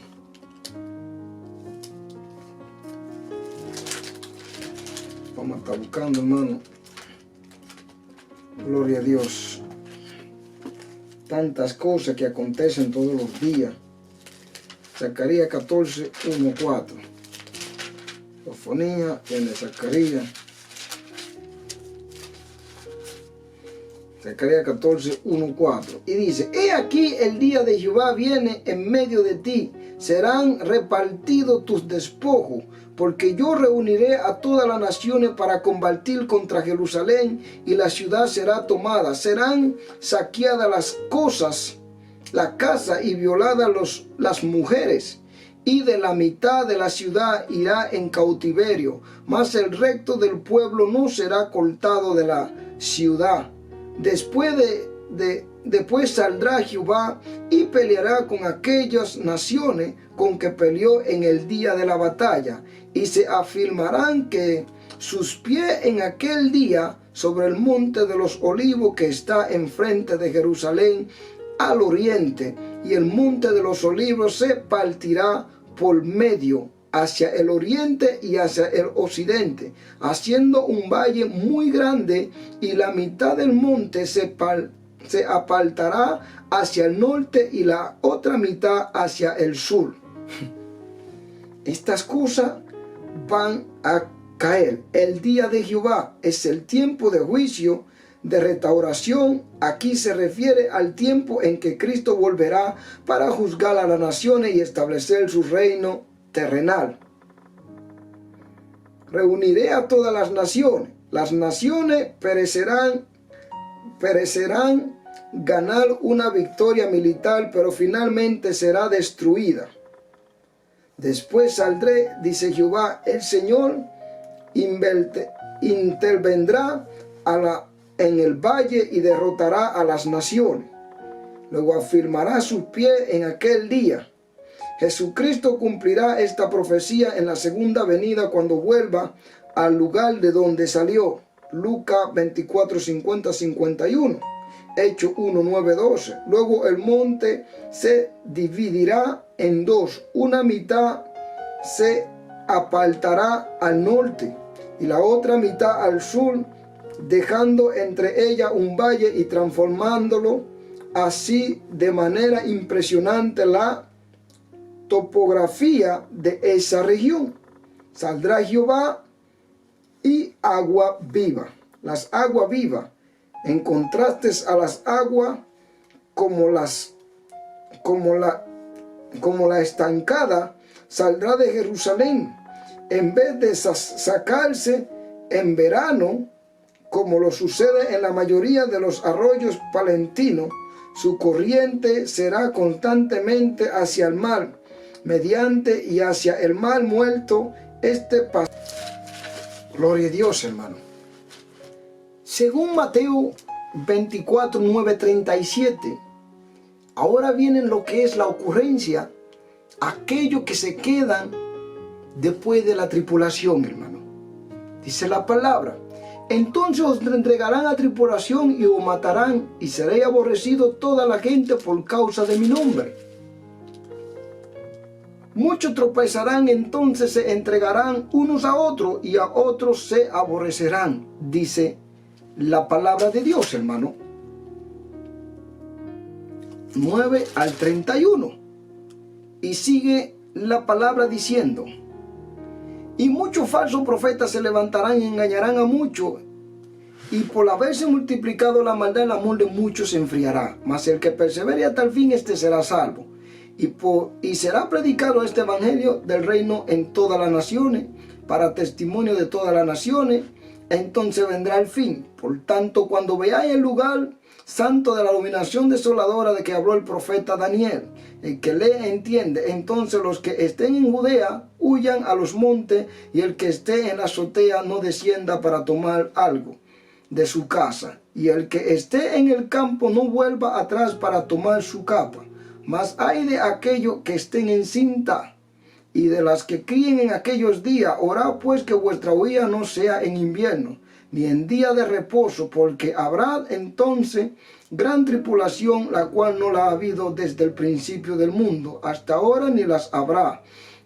Vamos a estar buscando, hermano. Gloria a Dios. Tantas cosas que acontecen todos los días. Zacarías 14:1-4. Sofonía en Zacarías. Zacarías 14:1-4. Y dice: he aquí el día de Jehová viene en medio de ti. Serán repartidos tus despojos, porque yo reuniré a todas las naciones para combatir contra Jerusalén, y la ciudad será tomada. Serán saqueadas las cosas, la casa, y violadas las mujeres, y de la mitad de la ciudad irá en cautiverio, mas el recto del pueblo no será cortado de la ciudad. Después saldrá Jehová y peleará con aquellas naciones con que peleó en el día de la batalla, y se afirmarán que sus pies en aquel día sobre el monte de los olivos que está enfrente de Jerusalén al oriente, y el monte de los olivos se partirá por medio hacia el oriente y hacia el occidente, haciendo un valle muy grande, y la mitad del monte se apartará hacia el norte y la otra mitad hacia el sur. Estas cosas van a caer. El día de Jehová es el tiempo de juicio, de restauración. Aquí se refiere al tiempo en que Cristo volverá para juzgar a las naciones y establecer su reino terrenal. Reuniré a todas las naciones. Las naciones perecerán, ganar una victoria militar, pero finalmente será destruida. Después saldré, dice Jehová, el Señor intervendrá en el valle y derrotará a las naciones. Luego afirmará sus pies en aquel día. Jesucristo cumplirá esta profecía en la segunda venida cuando vuelva al lugar de donde salió. Lucas 24, 50, 51. Hechos 1, 9, 12. Luego el monte se dividirá en dos. Una mitad se apartará al norte y la otra mitad al sur, dejando entre ellas un valle y transformándolo así de manera impresionante la topografía de esa región. Saldrá Jehová y agua viva. Las aguas vivas, en contrastes a las aguas como la estancada, saldrá de Jerusalén. En vez de sacarse en verano, como lo sucede en la mayoría de los arroyos palentinos, su corriente será constantemente hacia el mar, mediante y hacia el mar muerto. Gloria a Dios, hermano. Según Mateo 24, 9, 37, ahora vienen lo que es la ocurrencia, aquellos que se quedan después de la tribulación, hermano. Dice la palabra: entonces os entregarán a tribulación y os matarán, y seréis aborrecidos toda la gente por causa de mi nombre. Muchos tropezarán, entonces se entregarán unos a otros, y a otros se aborrecerán. Dice la palabra de Dios, hermano. 9 al 31. Y sigue la palabra diciendo: y muchos falsos profetas se levantarán y engañarán a muchos, y por haberse multiplicado la maldad, el amor de muchos se enfriará. Mas el que persevere hasta el fin, este será salvo. Y será predicado este evangelio del reino en todas las naciones, para testimonio de todas las naciones. Entonces vendrá el fin. Por tanto, cuando veáis el lugar santo de la abominación desoladora de que habló el profeta Daniel, el que lee entiende. Entonces los que estén en Judea huyan a los montes, y el que esté en la azotea no descienda para tomar algo de su casa, y el que esté en el campo no vuelva atrás para tomar su capa. Mas hay de aquellos que estén en cinta y de las que críen en aquellos días. Orad pues que vuestra huida no sea en invierno, ni en día de reposo, porque habrá entonces gran tribulación, la cual no la ha habido desde el principio del mundo hasta ahora, ni las habrá.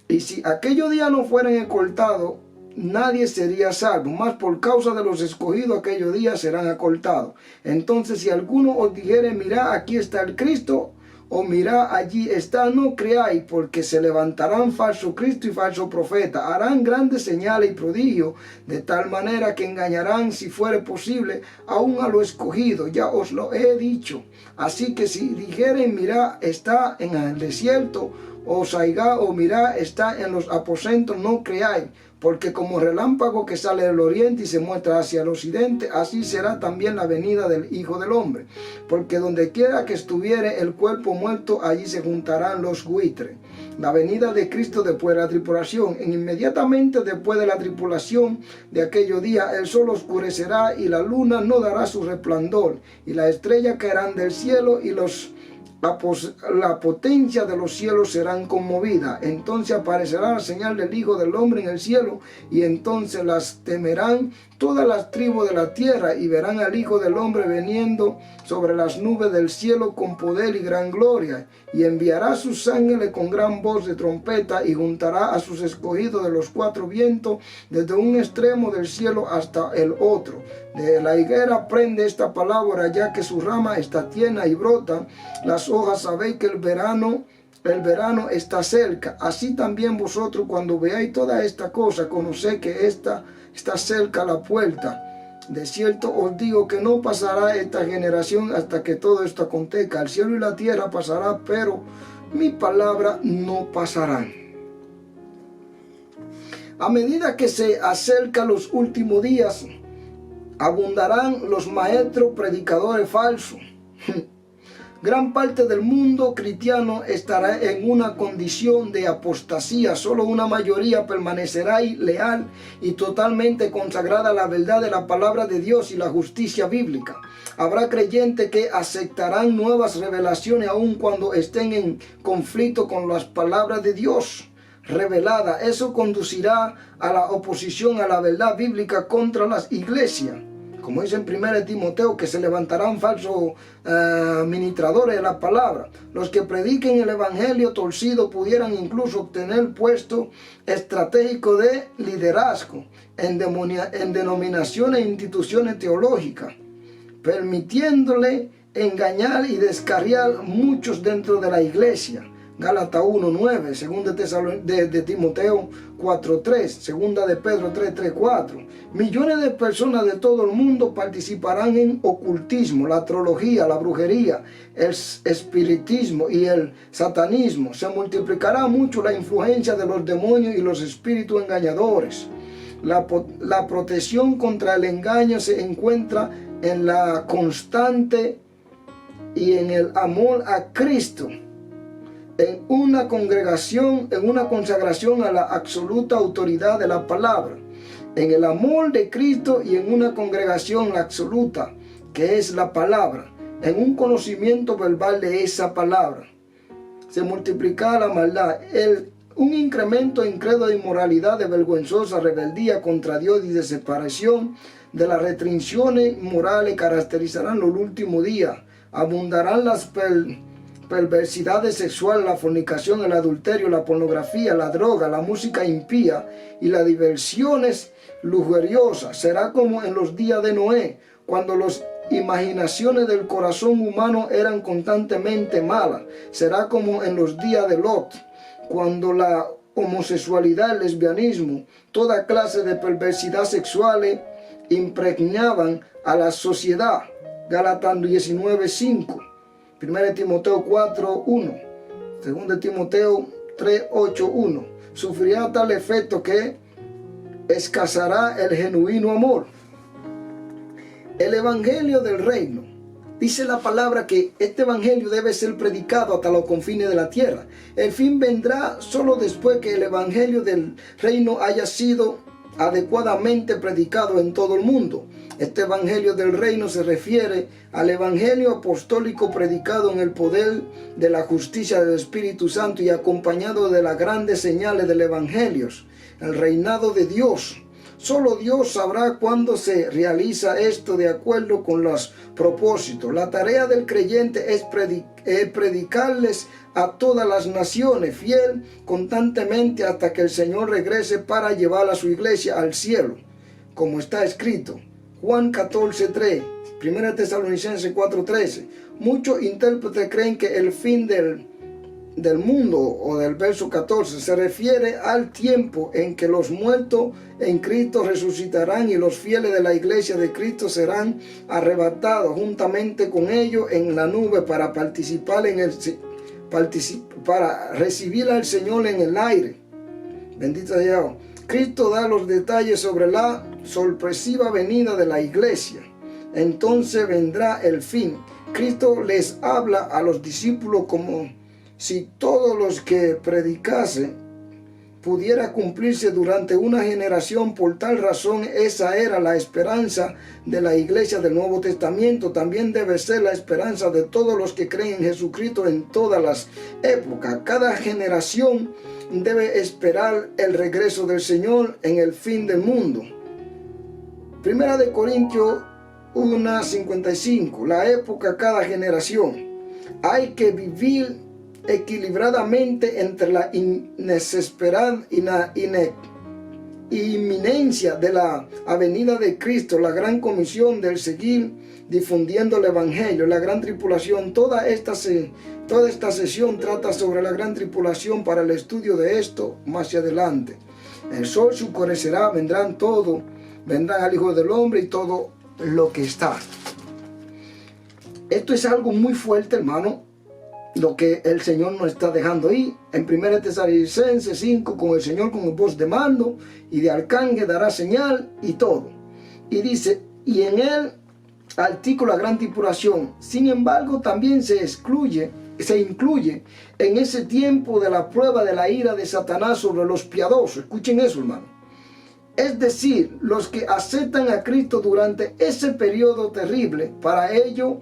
Y si aquellos días no fueran acortados, nadie sería salvo, mas por causa de los escogidos aquellos días serán acortados. Entonces si alguno os dijere: mirad, aquí está el Cristo, o mirad, allí está, no creáis, porque se levantarán falso Cristo y falso profeta, harán grandes señales y prodigios, de tal manera que engañarán, si fuere posible, aún a lo escogido. Ya os lo he dicho. Así que si dijeren: mirad, está en el desierto, os haiga o mirá, está en los aposentos, no creáis, porque como relámpago que sale del oriente y se muestra hacia el occidente, así será también la venida del Hijo del Hombre. Porque donde quiera que estuviere el cuerpo muerto, allí se juntarán los buitres. La venida de Cristo después de la tribulación. Inmediatamente después de la tribulación de aquellos días, el sol oscurecerá y la luna no dará su resplandor, y las estrellas caerán del cielo y la potencia de los cielos serán conmovidas. Entonces aparecerá la señal del Hijo del Hombre en el cielo, y entonces las temerán todas las tribus de la tierra, y verán al Hijo del Hombre veniendo sobre las nubes del cielo con poder y gran gloria, y enviará a sus ángeles con gran voz de trompeta, y juntará a sus escogidos de los cuatro vientos, desde un extremo del cielo hasta el otro. De la higuera prende esta palabra, ya que su rama está tierna y brota las hojas, sabéis que el verano está cerca. Así también vosotros, cuando veáis toda esta cosa, conoced que está cerca la puerta. De cierto os digo que no pasará esta generación hasta que todo esto acontezca. El cielo y la tierra pasará, pero mi palabra no pasarán. A medida que se acercan los últimos días, abundarán los maestros predicadores falsos. Gran parte del mundo cristiano estará en una condición de apostasía. Solo una mayoría permanecerá leal y totalmente consagrada a la verdad de la palabra de Dios y la justicia bíblica. Habrá creyentes que aceptarán nuevas revelaciones aun cuando estén en conflicto con las palabras de Dios revelada. Eso conducirá a la oposición a la verdad bíblica contra las iglesias. Como dice en 1 Timoteo, que se levantarán falsos ministradores de la palabra. Los que prediquen el evangelio torcido pudieran incluso obtener puestos estratégicos de liderazgo en denominaciones e instituciones teológicas, permitiéndole engañar y descarriar muchos dentro de la iglesia. Gálatas 1:9, segunda de Timoteo 4:3, segunda de Pedro 3:4. Millones de personas de todo el mundo participarán en ocultismo, la astrología, la brujería, el espiritismo y el satanismo. Se multiplicará mucho la influencia de los demonios y los espíritus engañadores. La protección contra el engaño se encuentra en la constante y en el amor a Cristo, en una congregación, en una consagración a la absoluta autoridad de la palabra, en el amor de Cristo y en una congregación absoluta, que es la palabra, en un conocimiento verbal de esa palabra. Se multiplicará la maldad, un incremento en credo de inmoralidad, de vergonzosa rebeldía contra Dios y de separación de las restricciones morales caracterizarán los últimos días. Abundarán las perversidades sexuales, la fornicación, el adulterio, la pornografía, la droga, la música impía y las diversiones lujuriosas. Será como en los días de Noé, cuando las imaginaciones del corazón humano eran constantemente malas. Será como en los días de Lot, cuando la homosexualidad, el lesbianismo, toda clase de perversidad sexuales impregnaban a la sociedad. Gálatas 19:5. 1 Timoteo 4:1, 2 Timoteo 3:8:1. Sufrirá tal efecto que escasará el genuino amor. El evangelio del reino. Dice la palabra que este evangelio debe ser predicado hasta los confines de la tierra. El fin vendrá solo después que el evangelio del reino haya sido adecuadamente predicado en todo el mundo. Este evangelio del reino se refiere al evangelio apostólico predicado en el poder de la justicia del Espíritu Santo y acompañado de las grandes señales del evangelio, el reinado de Dios. Solo Dios sabrá cuándo se realiza esto de acuerdo con los propósitos. La tarea del creyente es predicarles a todas las naciones, fiel constantemente hasta que el Señor regrese para llevar a su iglesia al cielo, como está escrito. Juan 14:3, 1 Tesalonicenses 4:13. Muchos intérpretes creen que el fin del mundo, o del verso 14, se refiere al tiempo en que los muertos en Cristo resucitarán y los fieles de la iglesia de Cristo serán arrebatados juntamente con ellos en la nube para participar para recibir al Señor en el aire. Bendito sea Dios. Cristo da los detalles sobre la sorpresiva venida de la iglesia. Entonces vendrá el fin. Cristo les habla a los discípulos como si todos los que predicase pudiera cumplirse durante una generación. Por tal razón, esa era la esperanza de la iglesia del Nuevo Testamento. También debe ser la esperanza de todos los que creen en Jesucristo en todas las épocas. Cada generación debe esperar el regreso del Señor en el fin del mundo. Primera de Corintios 1:55. La época, cada generación. Hay que vivir equilibradamente entre la inminencia de la avenida de Cristo, la gran comisión del seguir difundiendo el evangelio, la gran tribulación. Toda esta sesión trata sobre la gran tribulación. Para el estudio de esto más adelante. El sol se oscurecerá, vendrán al Hijo del Hombre y todo lo que está. Esto es algo muy fuerte, hermano, lo que el Señor nos está dejando ahí. En 1 Tesalonicenses 5, con el Señor con voz de mando y de arcángel dará señal y todo. Y dice, y en él artículo la gran tribulación. Sin embargo, también se incluye en ese tiempo de la prueba de la ira de Satanás sobre los piadosos. Escuchen eso, hermano. Es decir, los que aceptan a Cristo durante ese periodo terrible. Para ello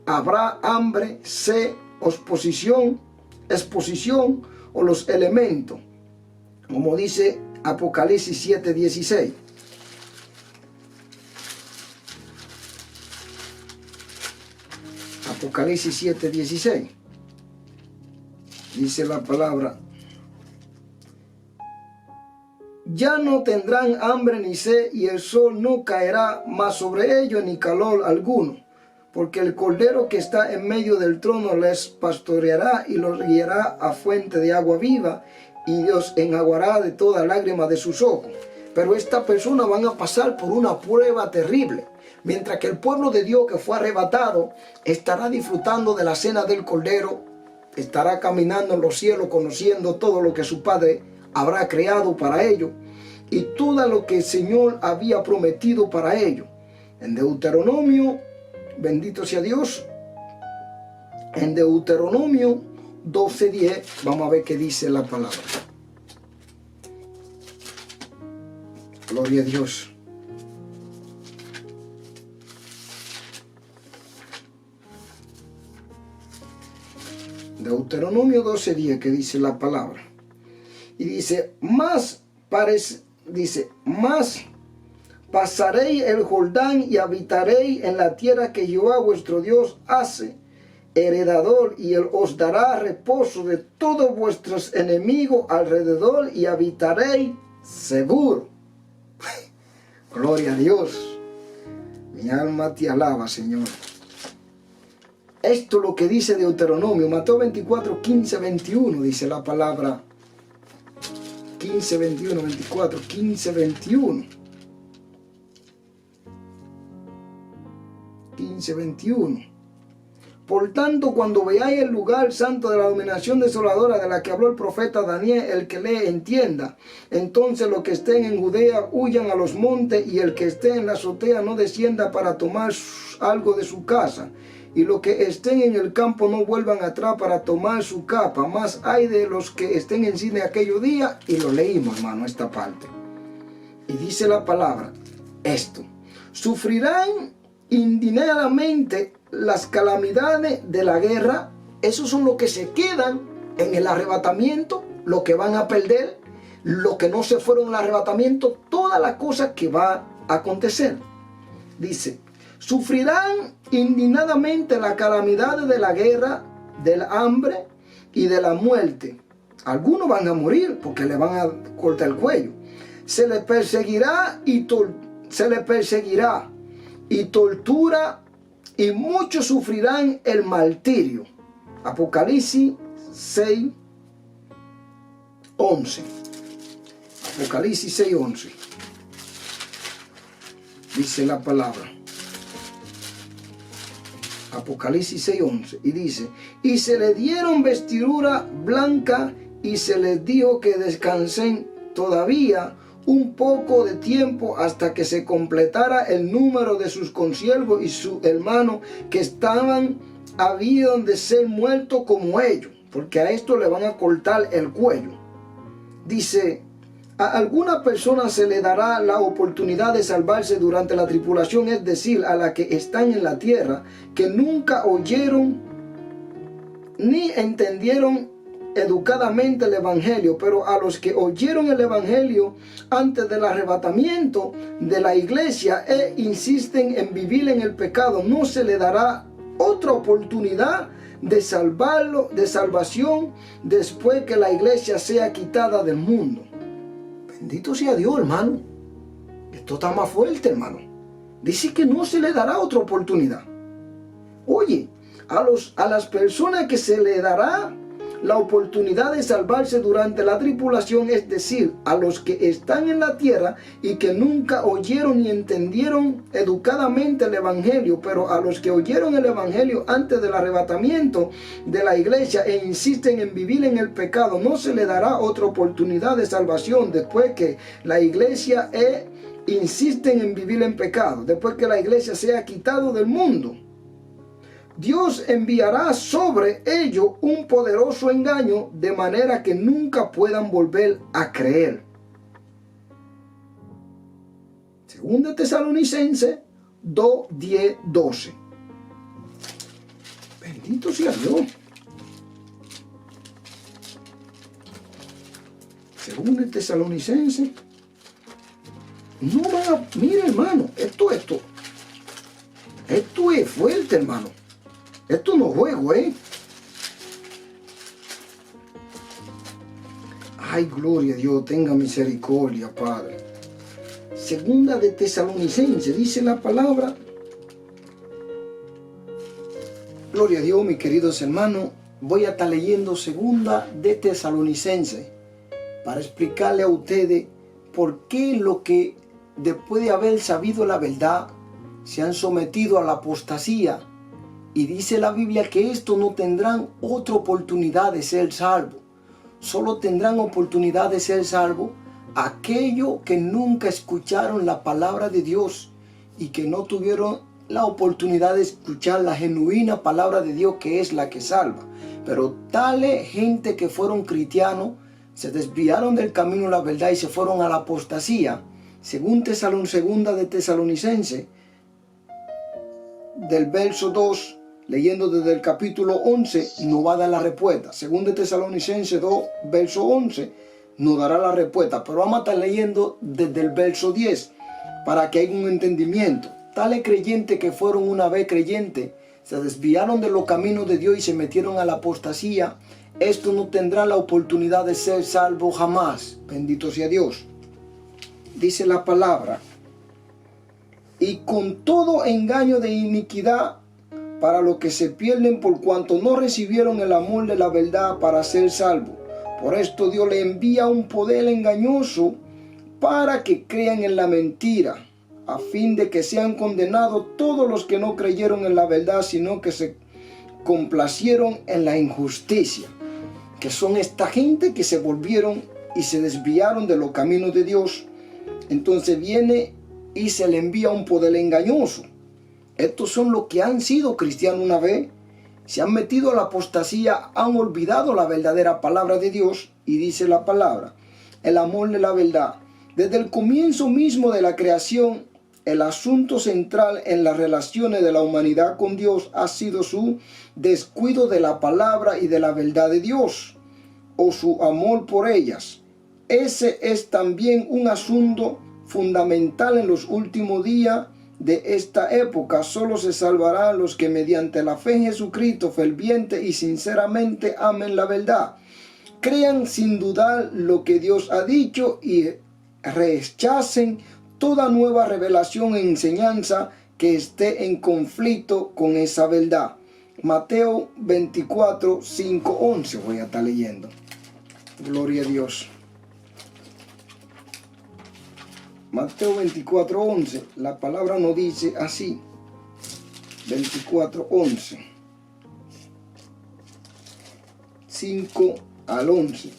habrá hambre, sed, exposición o los elementos, como dice Apocalipsis 7:16. Apocalipsis 7:16 dice la palabra: ya no tendrán hambre ni sed, y el sol no caerá más sobre ellos, ni calor alguno, porque el Cordero que está en medio del trono les pastoreará y los guiará a fuente de agua viva, y Dios enjugará de toda lágrima de sus ojos. Pero estas personas van a pasar por una prueba terrible, mientras que el pueblo de Dios que fue arrebatado estará disfrutando de la cena del Cordero, estará caminando en los cielos, conociendo todo lo que su Padre habrá creado para ellos y todo lo que el Señor había prometido para ellos. En Deuteronomio, bendito sea Dios, en Deuteronomio 12:10, vamos a ver qué dice la palabra. Gloria a Dios. Deuteronomio 12:10, que dice la palabra. Y dice, más pasaréis el Jordán y habitaréis en la tierra que Jehová vuestro Dios hace heredador, y él os dará reposo de todos vuestros enemigos alrededor, y habitaréis seguro. Gloria a Dios. Mi alma te alaba, Señor. Esto es lo que dice Deuteronomio. Mateo 24, 15, 21, dice la palabra. 15, 21, 24, 15, 21. 15, 21. Por tanto, cuando veáis el lugar santo de la abominación desoladora de la que habló el profeta Daniel, el que lee entienda. Entonces los que estén en Judea huyan a los montes, y el que esté en la azotea no descienda para tomar algo de su casa. Y los que estén en el campo no vuelvan atrás para tomar su capa. Más hay de los que estén en cine aquellos días. Y lo leímos, hermano, esta parte. Y dice la palabra, esto: sufrirán indignadamente las calamidades de la guerra. Esos son los que se quedan en el arrebatamiento, los que van a perder, los que no se fueron al arrebatamiento, todas las cosas que va a acontecer. Dice, sufrirán indignadamente las calamidades de la guerra, del hambre y de la muerte. Algunos van a morir porque le van a cortar el cuello. Se les perseguirá y tortura, y muchos sufrirán el martirio. Apocalipsis 6, 11. Apocalipsis 6, 11. Dice la palabra. Apocalipsis 6:11, y dice: y se le dieron vestidura blanca y se les dijo que descansen todavía un poco de tiempo hasta que se completara el número de sus consiervos y sus hermanos que habían de ser muertos como ellos, porque a esto le van a cortar el cuello. Dice: a alguna persona se le dará la oportunidad de salvarse durante la tribulación, es decir, a las que están en la tierra, que nunca oyeron ni entendieron educadamente el evangelio, pero a los que oyeron el evangelio antes del arrebatamiento de la iglesia e insisten en vivir en el pecado, no se le dará otra oportunidad de salvación después que la iglesia sea quitada del mundo. Bendito sea Dios, hermano. Esto está más fuerte, hermano. Dice que no se le dará otra oportunidad. Oye, a las personas que se le dará la oportunidad de salvarse durante la tribulación, es decir, a los que están en la tierra y que nunca oyeron ni entendieron educadamente el evangelio, pero a los que oyeron el evangelio antes del arrebatamiento de la iglesia e insisten en vivir en el pecado, no se le dará otra oportunidad de salvación después que la iglesia insisten en vivir en pecado, después que la iglesia sea quitado del mundo. Dios enviará sobre ellos un poderoso engaño de manera que nunca puedan volver a creer. Segunda Tesalonicenses 2, 10, 12. Bendito sea Dios. Segunda Tesalonicenses. No van a... Mira, hermano, esto es fuerte, hermano. Esto no es juego, Ay, gloria a Dios, tenga misericordia, Padre. Segunda de Tesalonicenses, dice la palabra. Gloria a Dios, mis queridos hermanos. Voy a estar leyendo segunda de Tesalonicenses para explicarle a ustedes por qué lo que después de haber sabido la verdad se han sometido a la apostasía. Y dice la Biblia que estos no tendrán otra oportunidad de ser salvos. Solo tendrán oportunidad de ser salvos aquellos que nunca escucharon la palabra de Dios y que no tuvieron la oportunidad de escuchar la genuina palabra de Dios, que es la que salva. Pero tales gente que fueron cristianos, se desviaron del camino de la verdad y se fueron a la apostasía. Segunda de Tesalonicenses, del verso 2, leyendo desde el capítulo 11, nos va a dar la respuesta. Segunda de Tesalonicenses 2, verso 11, nos dará la respuesta. Pero vamos a estar leyendo desde el verso 10, para que haya un entendimiento. Tales creyentes que fueron una vez creyentes, se desviaron de los caminos de Dios y se metieron a la apostasía. Estos no tendrán la oportunidad de ser salvos jamás. Bendito sea Dios. Dice la palabra: y con todo engaño de iniquidad para los que se pierden, por cuanto no recibieron el amor de la verdad para ser salvos. Por esto Dios le envía un poder engañoso para que crean en la mentira, a fin de que sean condenados todos los que no creyeron en la verdad, sino que se complacieron en la injusticia. Que son esta gente que se volvieron y se desviaron de los caminos de Dios. Entonces viene y se le envía un poder engañoso. Estos son los que han sido cristianos una vez, se han metido a la apostasía, han olvidado la verdadera palabra de Dios. Y dice la palabra: el amor de la verdad. Desde el comienzo mismo de la creación, el asunto central en las relaciones de la humanidad con Dios ha sido su descuido de la palabra y de la verdad de Dios, o su amor por ellas. Ese es también un asunto fundamental en los últimos días de esta época. Solo se salvarán los que mediante la fe en Jesucristo ferviente y sinceramente amen la verdad, crean sin dudar lo que Dios ha dicho y rechacen toda nueva revelación e enseñanza que esté en conflicto con esa verdad. Mateo 24, 5, 11 voy a estar leyendo. Gloria a Dios. Mateo 24, 11, la palabra nos dice así: 24:11. 5 al 11.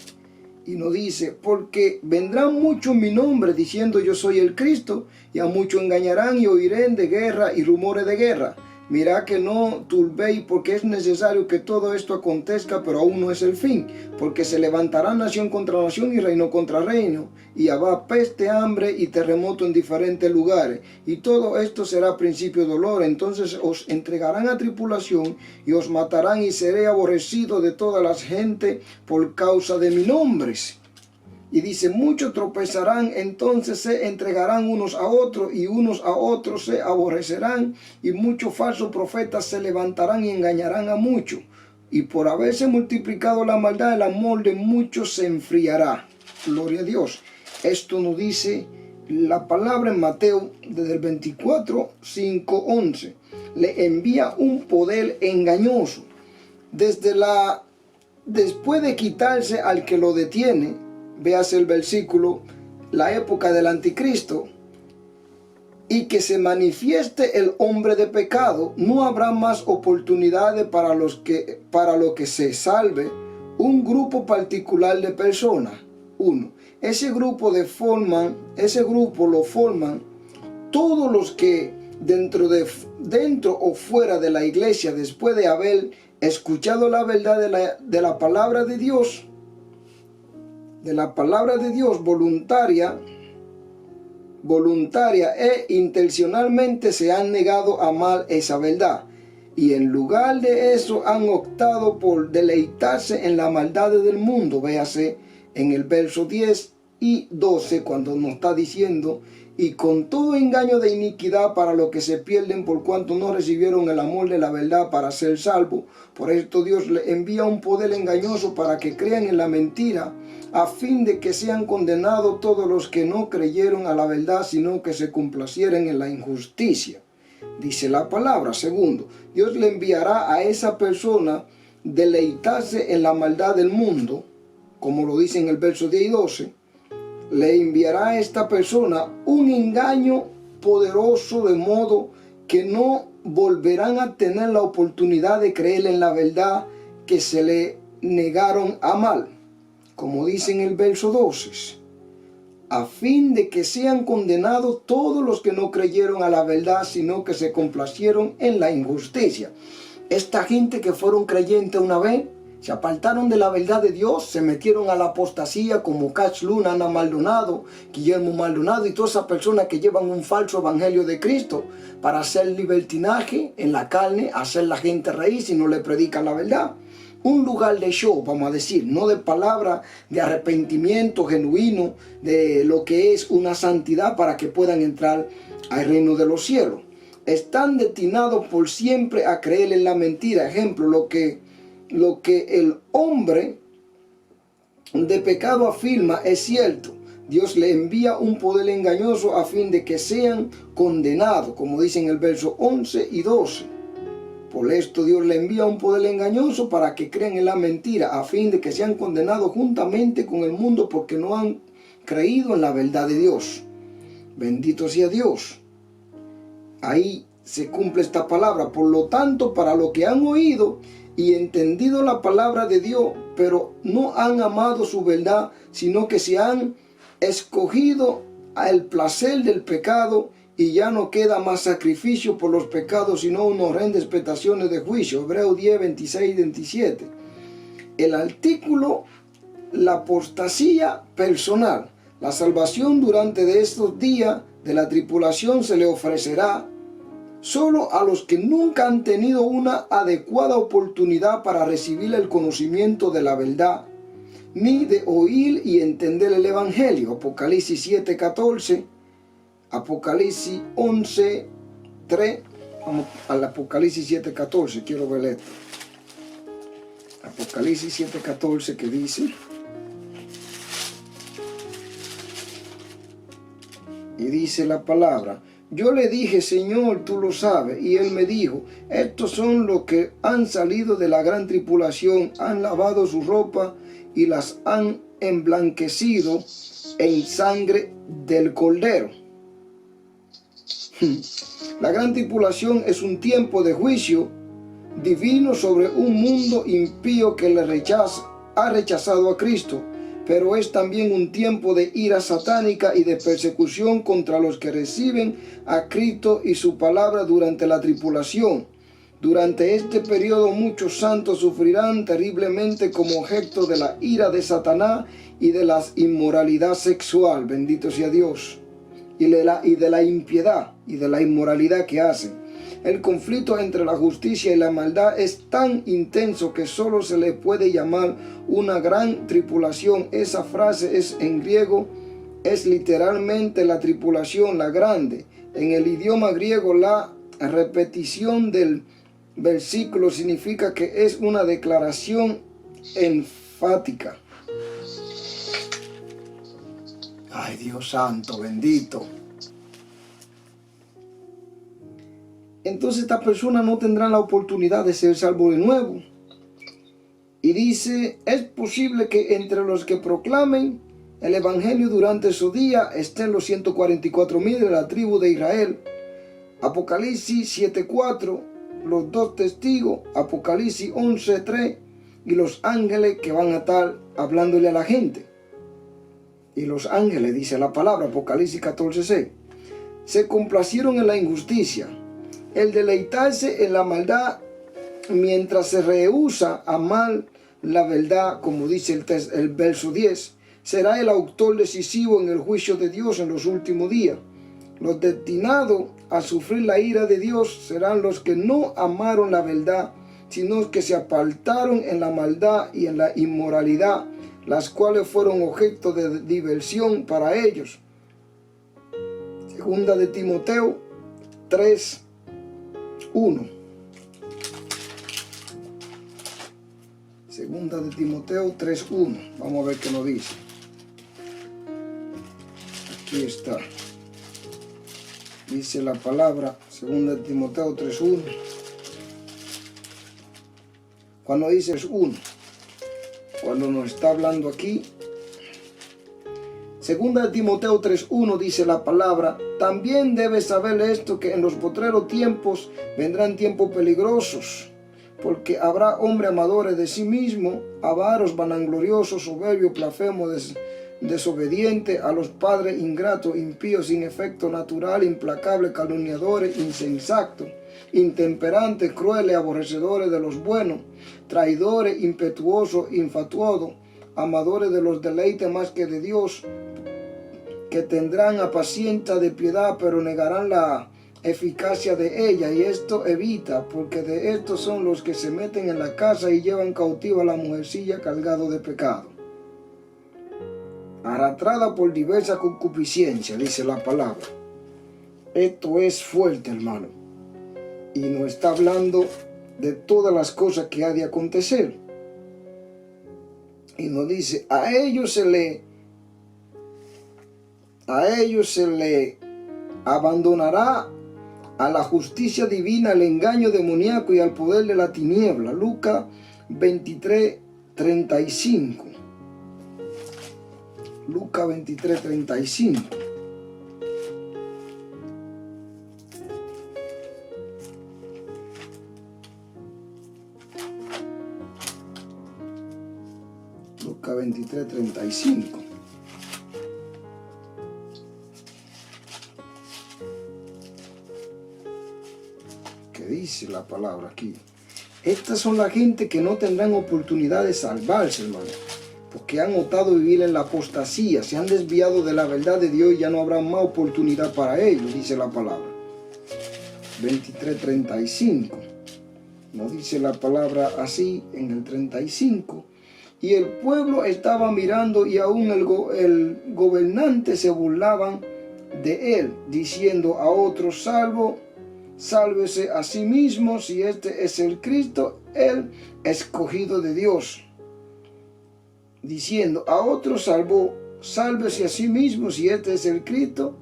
Y nos dice, porque vendrán muchos en mi nombre diciendo yo soy el Cristo, y a muchos engañarán y oirán de guerra y rumores de guerra. Mirad que no turbéis, porque es necesario que todo esto acontezca, pero aún no es el fin, porque se levantará nación contra nación y reino contra reino, y habrá peste, hambre y terremoto en diferentes lugares, y todo esto será principio de dolor. Entonces os entregarán a tribulación y os matarán, y seré aborrecido de todas las gentes por causa de mi nombre. Y dice, muchos tropezarán, entonces se entregarán unos a otros, y unos a otros se aborrecerán, y muchos falsos profetas se levantarán y engañarán a muchos. Y por haberse multiplicado la maldad, el amor de muchos se enfriará. Gloria a Dios. Esto nos dice la palabra en Mateo, desde el 24, 5, 11. Le envía un poder engañoso. Después de quitarse al que lo detiene, véase el versículo, la época del anticristo, y que se manifieste el hombre de pecado, no habrá más oportunidades para lo que se salve un grupo particular de personas. Ese grupo lo forman todos los que dentro o fuera de la iglesia, después de haber escuchado la verdad de la palabra de Dios, voluntaria e intencionalmente se han negado a amar esa verdad, y en lugar de eso han optado por deleitarse en la maldad del mundo. Véase en el verso 10 y 12 cuando nos está diciendo, y con todo engaño de iniquidad para los que se pierden, por cuanto no recibieron el amor de la verdad para ser salvos. Por esto Dios le envía un poder engañoso para que crean en la mentira, a fin de que sean condenados todos los que no creyeron a la verdad, sino que se complacieran en la injusticia. Dice la palabra. Segundo, Dios le enviará a esa persona deleitarse en la maldad del mundo, como lo dice en el verso 10 y 12. Le enviará a esta persona un engaño poderoso, de modo que no volverán a tener la oportunidad de creer en la verdad que se le negaron a amar. Como dice en el verso 12, a fin de que sean condenados todos los que no creyeron a la verdad, sino que se complacieron en la injusticia. Esta gente que fueron creyentes una vez, se apartaron de la verdad de Dios, se metieron a la apostasía, como Cash Luna, Ana Maldonado, Guillermo Maldonado y todas esas personas que llevan un falso evangelio de Cristo para hacer libertinaje en la carne, hacer la gente reír si no le predican la verdad. Un lugar de show, vamos a decir, no de palabra de arrepentimiento genuino, de lo que es una santidad para que puedan entrar al reino de los cielos. Están destinados por siempre a creer en la mentira. Ejemplo, lo que el hombre de pecado afirma es cierto. Dios le envía un poder engañoso a fin de que sean condenados, como dice en el verso 11 y 12. Por esto Dios le envía un poder engañoso para que crean en la mentira, a fin de que sean condenados juntamente con el mundo, porque no han creído en la verdad de Dios. Bendito sea Dios. Ahí se cumple esta palabra. Por lo tanto, para los que han oído y entendido la palabra de Dios, pero no han amado su verdad, sino que se han escogido al placer del pecado, y ya no queda más sacrificio por los pecados, sino unas horrendas expectaciones de juicio. Hebreos 10, 26 y 27. El artículo, la apostasía personal. La salvación durante de estos días de la tribulación se le ofrecerá solo a los que nunca han tenido una adecuada oportunidad para recibir el conocimiento de la verdad, ni de oír y entender el evangelio. Apocalipsis 7, 14. Apocalipsis 11, 3. Vamos al Apocalipsis 7, 14. Quiero ver esto. Apocalipsis 7, 14, que dice: y dice la palabra: yo le dije, Señor, tú lo sabes. Y él me dijo: estos son los que han salido de la gran tribulación, han lavado su ropa y las han emblanquecido en sangre del Cordero. La gran tribulación es un tiempo de juicio divino sobre un mundo impío que ha rechazado a Cristo, pero es también un tiempo de ira satánica y de persecución contra los que reciben a Cristo y su palabra durante la tribulación. Durante este periodo muchos santos sufrirán terriblemente como objeto de la ira de Satanás y de la inmoralidad sexual, bendito sea Dios, y de la impiedad y de la inmoralidad que hacen. El conflicto entre la justicia y la maldad es tan intenso que solo se le puede llamar una gran tribulación. Esa frase es en griego, es literalmente la tribulación, la grande. En el idioma griego, la repetición del versículo significa que es una declaración enfática. Ay, Dios santo, bendito. Entonces estas personas no tendrán la oportunidad de ser salvos de nuevo. Y dice, es posible que entre los que proclamen el evangelio durante su día estén los 144,000 de la tribu de Israel. Apocalipsis 7:4, los 2 testigos, Apocalipsis 11:3 y los ángeles que van a estar hablándole a la gente. Y los ángeles, dice la palabra, Apocalipsis 14:6, se complacieron en la injusticia. El deleitarse en la maldad mientras se rehúsa a amar la verdad, como dice el verso 10, será el autor decisivo en el juicio de Dios en los últimos días. Los destinados a sufrir la ira de Dios serán los que no amaron la verdad, sino que se apartaron en la maldad y en la inmoralidad, las cuales fueron objeto de diversión para ellos. Segunda de Timoteo 3:1. Segunda de Timoteo 3:1. Vamos a ver qué nos dice. Aquí está. Dice la palabra, segunda de Timoteo 3:1. Cuando dice 1, cuando nos está hablando aquí, segunda de Timoteo 3:1 dice la palabra, también debes saber esto, que en los postreros tiempos vendrán tiempos peligrosos, porque habrá hombres amadores de sí mismos, avaros, vanagloriosos, soberbios, blasfemos, desobedientes a los padres, ingratos, impíos, sin efecto natural, implacables, calumniadores, insensatos, intemperantes, crueles, aborrecedores de los buenos, traidores, impetuosos, infatuados, amadores de los deleites más que de Dios, que tendrán apaciencia de piedad, pero negarán la eficacia de ella, y esto evita, porque de estos son los que se meten en la casa y llevan cautiva a la mujercilla cargado de pecado, arrastrada por diversa concupiscencia, dice la palabra. Esto es fuerte, hermano, y nos está hablando de todas las cosas que ha de acontecer. Y nos dice, a ellos se le abandonará a la justicia divina, al engaño demoníaco y al poder de la tiniebla. Lucas 23:35. Lucas 23:35. Lucas 23:35. ¿Qué dice la palabra aquí? Estas son la gente que no tendrán oportunidad de salvarse, hermano, porque han optado vivir en la apostasía, se han desviado de la verdad de Dios y ya no habrá más oportunidad para ellos, dice la palabra. 23:35. No dice la palabra así en el 35. Y el pueblo estaba mirando, y aún el gobernante se burlaban de él, diciendo a otros, sálvese a sí mismo, si este es el Cristo, el escogido de Dios. Diciendo a otros, sálvese a sí mismo, si este es el Cristo,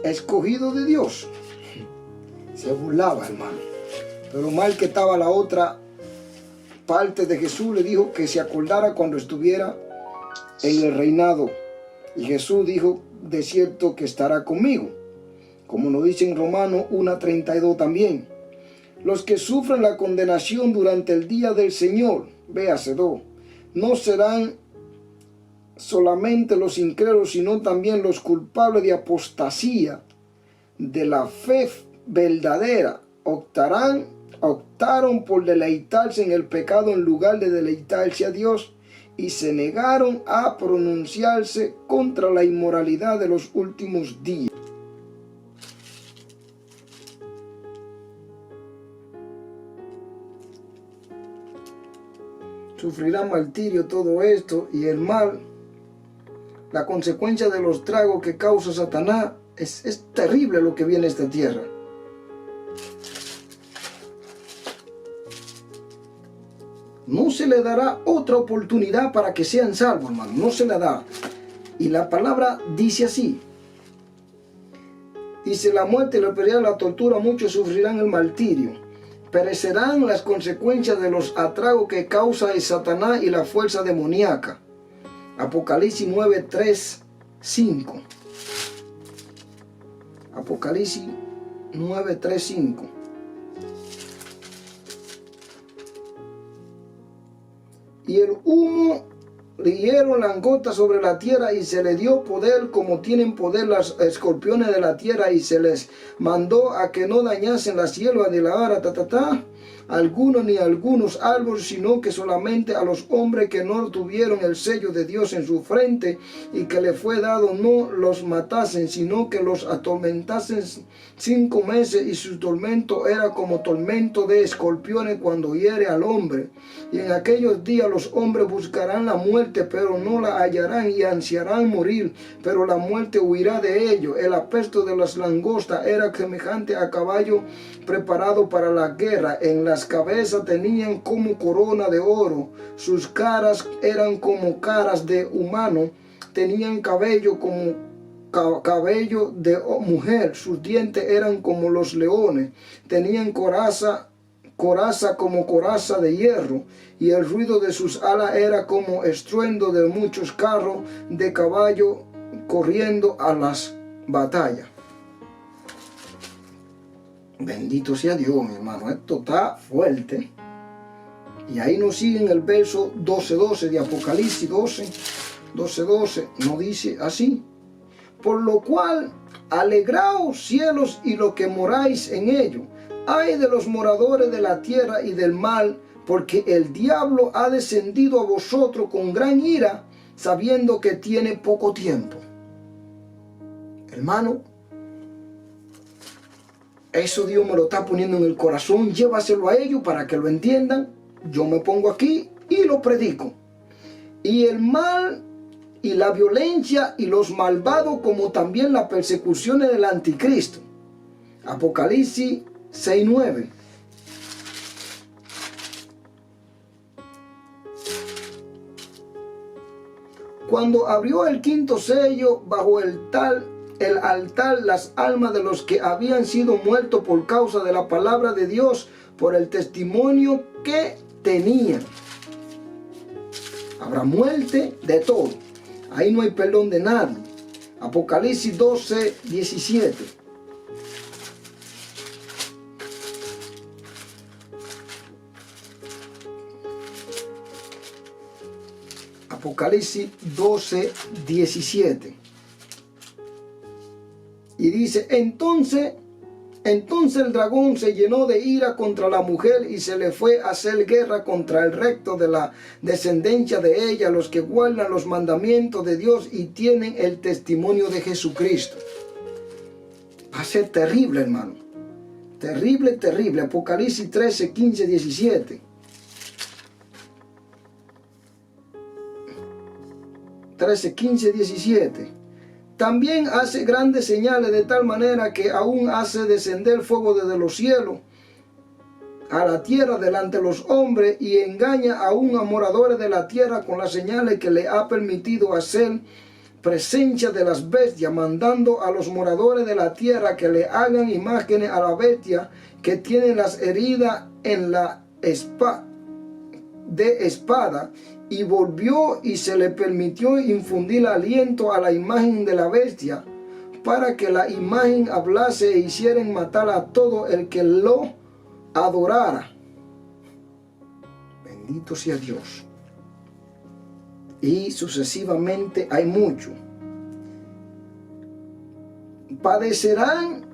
escogido de Dios. Se burlaba, hermano. Pero mal que estaba la otra parte de Jesús, le dijo que se acordara cuando estuviera en el reinado. Y Jesús dijo, de cierto que estará conmigo. como nos dice en Romanos 1:32 también. Los que sufren la condenación durante el día del Señor, véase 2, no serán solamente los incrédulos, sino también los culpables de apostasía de la fe verdadera. Optaron por deleitarse en el pecado en lugar de deleitarse a Dios, y se negaron a pronunciarse contra la inmoralidad de los últimos días. Sufrirá martirio todo esto, y el mal, la consecuencia de los tragos que causa Satanás, es terrible lo que viene a esta tierra. No se le dará otra oportunidad para que sean salvos, hermano. No se le da. Y la palabra dice así. Dice: la muerte, la pérdida, la tortura, muchos sufrirán el martirio. Perecerán las consecuencias de los atragos que causa el Satanás y la fuerza demoníaca. Apocalipsis 9:3, 5. Apocalipsis 9:3, 5. Y el humo rieron langostas sobre la tierra, y se le dio poder como tienen poder las escorpiones de la tierra, y se les mandó a que no dañasen la hierba de la ara, algunos ni algunos árboles, sino que solamente a los hombres que no tuvieron el sello de Dios en su frente, y que le fue dado no los matasen, sino que los atormentasen 5 meses, y su tormento era como tormento de escorpiones cuando hiere al hombre. Y en aquellos días los hombres buscarán la muerte, pero no la hallarán, y ansiarán morir, pero la muerte huirá de ellos. El apesto de las langostas era semejante a caballo preparado para la guerra. En las cabezas tenían como corona de oro, sus caras eran como caras de humano, tenían cabello como cabello de mujer, sus dientes eran como los leones, tenían coraza como coraza de hierro, y el ruido de sus alas era como estruendo de muchos carros de caballo corriendo a las batallas. Bendito sea Dios, mi hermano. Esto está fuerte. Y ahí nos sigue en el verso 12:12 de Apocalipsis 12:12. Nos dice así: por lo cual, alegraos cielos y los que moráis en ellos. Ay de los moradores de la tierra y del mar, porque el diablo ha descendido a vosotros con gran ira, sabiendo que tiene poco tiempo. Hermano, eso Dios me lo está poniendo en el corazón. Llévaselo a ellos para que lo entiendan. Yo me pongo aquí y lo predico. Y el mal y la violencia y los malvados, como también las persecuciones del anticristo. Apocalipsis 6:9. Cuando abrió el quinto sello, bajo el altar, las almas de los que habían sido muertos por causa de la palabra de Dios, por el testimonio que tenían. Habrá muerte de todo. Ahí no hay perdón de nadie. Apocalipsis 12:17. Apocalipsis 12:17. Y dice: entonces el dragón se llenó de ira contra la mujer, y se le fue a hacer guerra contra el resto de la descendencia de ella, los que guardan los mandamientos de Dios y tienen el testimonio de Jesucristo. Va a ser terrible, hermano. Terrible, terrible. Apocalipsis 13:15-17. 13:15-17. También hace grandes señales, de tal manera que aún hace descender fuego desde los cielos a la tierra delante de los hombres, y engaña aún a moradores de la tierra con las señales que le ha permitido hacer presencia de las bestias, mandando a los moradores de la tierra que le hagan imágenes a la bestia que tiene las heridas en la espada. Y volvió y se le permitió infundir aliento a la imagen de la bestia, para que la imagen hablase e hicieren matar a todo el que lo adorara. Bendito sea Dios. Y sucesivamente hay mucho. Padecerán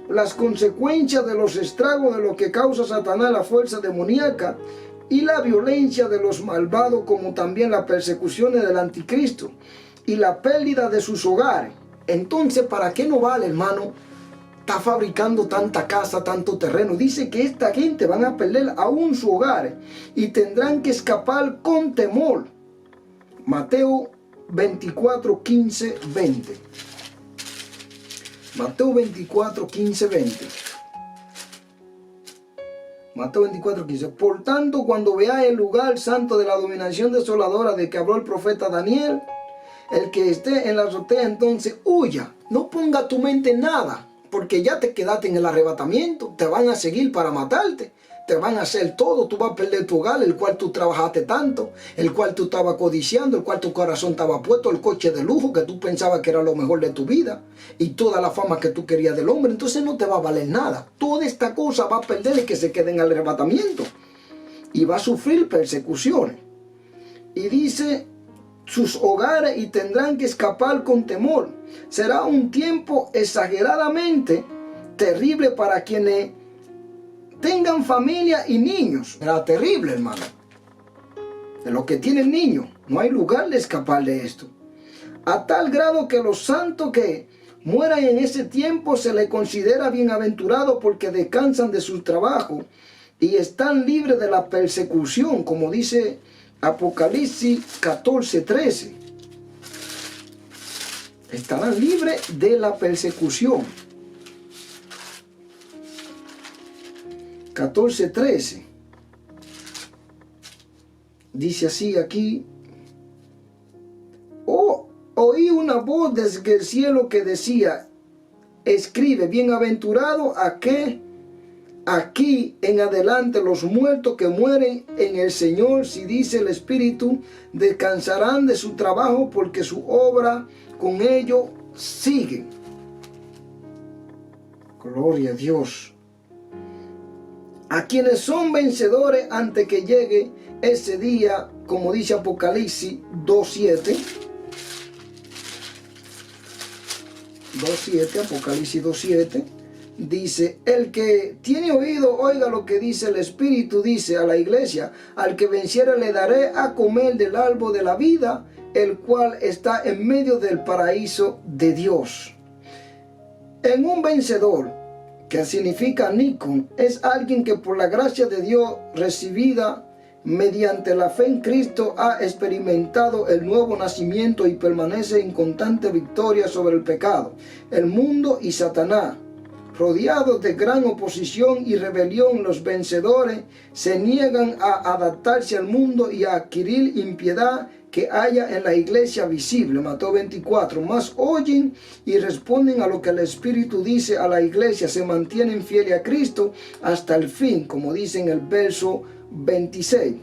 las consecuencias de los estragos de lo que causa Satanás, la fuerza demoníaca y la violencia de los malvados, como también las persecuciones del anticristo y la pérdida de sus hogares. Entonces, ¿para qué no vale, hermano? Está fabricando tanta casa, tanto terreno. Dice que esta gente van a perder aún su hogar y tendrán que escapar con temor. Mateo 24, 15, 20. Mateo 24, 15, 20. Mateo 24, 15. Por tanto, cuando veáis el lugar santo de la dominación desoladora de que habló el profeta Daniel, el que esté en la azotea, entonces huya. No ponga tu mente en nada, porque ya te quedaste en el arrebatamiento. Te van a seguir para matarte. Te van a hacer todo. Tú vas a perder tu hogar, el cual tú trabajaste tanto, el cual tú estabas codiciando, el cual tu corazón estaba puesto, el coche de lujo que tú pensabas que era lo mejor de tu vida y toda la fama que tú querías del hombre. Entonces no te va a valer nada. Toda esta cosa va a perder el que se quede en el arrebatamiento y va a sufrir persecuciones. Y dice, sus hogares y tendrán que escapar con temor. Será un tiempo exageradamente terrible para quienes tengan familia y niños. Será terrible, hermano. De los que tienen niños, no hay lugar de escapar de esto. A tal grado que los santos que mueran en ese tiempo se les considera bienaventurados porque descansan de su trabajo y están libres de la persecución, como dice Apocalipsis 14, 13. Estarán libres de la persecución. 14, 13. Dice así aquí: oí una voz desde el cielo que decía, escribe, bienaventurado aquí en adelante los muertos que mueren en el Señor, si dice el Espíritu, descansarán de su trabajo porque su obra con ellos sigue. Gloria a Dios. A quienes son vencedores antes que llegue ese día, como dice Apocalipsis 2.7. 2.7, Apocalipsis 2.7. Dice, el que tiene oído, oiga lo que dice el Espíritu, dice a la iglesia, al que venciere le daré a comer del árbol de la vida, el cual está en medio del paraíso de Dios. En un vencedor, que significa Nikon, es alguien que por la gracia de Dios recibida mediante la fe en Cristo ha experimentado el nuevo nacimiento y permanece en constante victoria sobre el pecado, el mundo y Satanás. Rodeados de gran oposición y rebelión, los vencedores se niegan a adaptarse al mundo y a adquirir impiedad que haya en la iglesia visible. Mateo 24. Mas oyen y responden a lo que el Espíritu dice a la iglesia, se mantienen fieles a Cristo hasta el fin, como dice en el verso 26.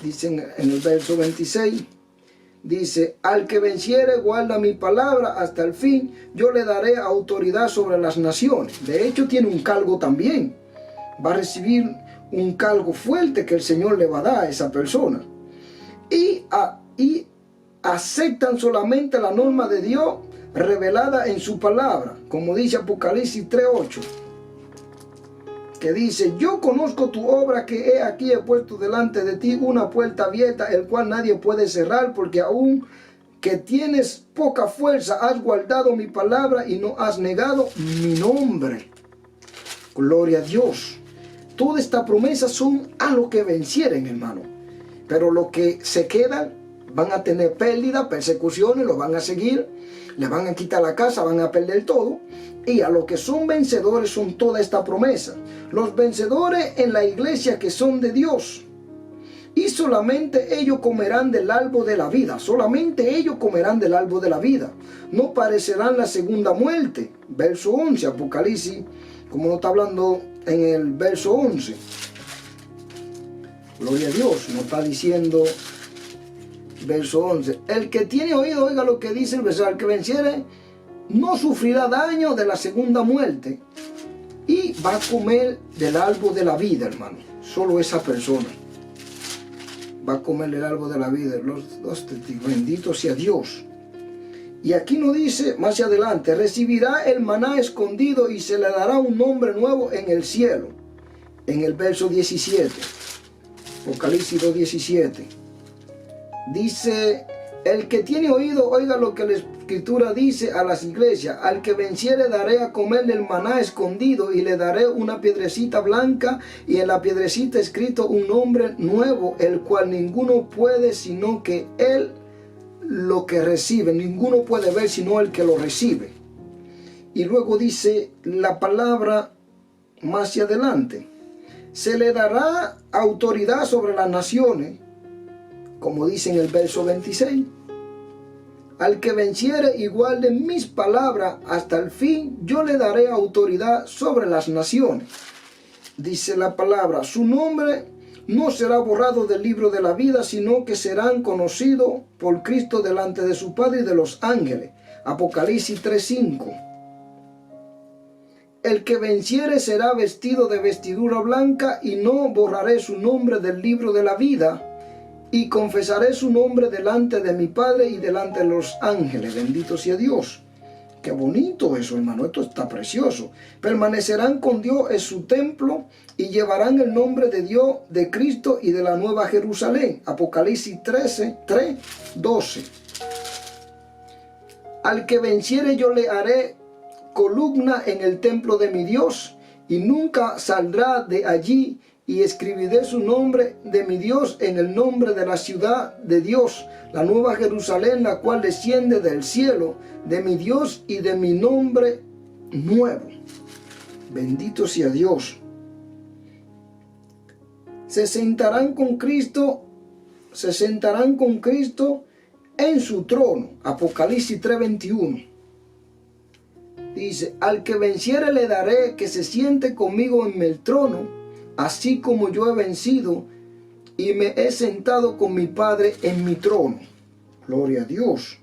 Dicen en el verso 26. Dice, al que venciere guarda mi palabra hasta el fin, yo le daré autoridad sobre las naciones. De hecho tiene un cargo también. Va a recibir un cargo fuerte que el Señor le va a dar a esa persona. Y aceptan solamente la norma de Dios revelada en su palabra, como dice Apocalipsis 3:8, que dice, yo conozco tu obra, que he aquí he puesto delante de ti una puerta abierta, el cual nadie puede cerrar, porque aún que tienes poca fuerza, has guardado mi palabra y no has negado mi nombre. Gloria a Dios. Todas estas promesas son a los que vencieren, hermano. Pero los que se quedan van a tener pérdida, persecuciones, los van a seguir, le van a quitar la casa, van a perder todo. Y a los que son vencedores son toda esta promesa. Los vencedores en la iglesia que son de Dios. Y solamente ellos comerán del árbol de la vida. Solamente ellos comerán del árbol de la vida. No padecerán la segunda muerte. Verso 11, Apocalipsis, como nos está hablando en el verso 11. Gloria a Dios, nos está diciendo verso 11. El que tiene oído, oiga lo que dice el verso. Al que venciere, no sufrirá daño de la segunda muerte y va a comer del árbol de la vida, hermano. Solo esa persona va a comer el árbol de la vida. Los dos testigos, bendito sea Dios. Y aquí nos dice más adelante, recibirá el maná escondido y se le dará un nombre nuevo en el cielo. En el verso 17, Apocalipsis 2:17, dice, el que tiene oído, oiga lo que la Escritura dice a las iglesias. Al que venciere daré a comer el maná escondido y le daré una piedrecita blanca y en la piedrecita escrito un nombre nuevo, el cual ninguno puede sino que él lo que recibe. Ninguno puede ver sino el que lo recibe. Y luego dice la palabra más hacia adelante. Se le dará autoridad sobre las naciones, como dice en el verso 26. Al que venciere y guarde mis palabras hasta el fin, yo le daré autoridad sobre las naciones. Dice la palabra, su nombre no será borrado del libro de la vida, sino que serán conocidos por Cristo delante de su Padre y de los ángeles. Apocalipsis 3:5. El que venciere será vestido de vestidura blanca y no borraré su nombre del libro de la vida y confesaré su nombre delante de mi Padre y delante de los ángeles. Bendito sea Dios. Qué bonito eso, hermano. Esto está precioso. Permanecerán con Dios en su templo y llevarán el nombre de Dios, de Cristo y de la nueva Jerusalén. Apocalipsis 13:3-12. Al que venciere yo le haré columna en el templo de mi Dios y nunca saldrá de allí, y escribiré su nombre de mi Dios en el nombre de la ciudad de Dios, la nueva Jerusalén, la cual desciende del cielo, de mi Dios y de mi nombre nuevo. Bendito sea Dios. Se sentarán con Cristo en su trono. Apocalipsis 3:21. Dice, al que venciere le daré que se siente conmigo en el trono, así como yo he vencido y me he sentado con mi Padre en mi trono. Gloria a Dios.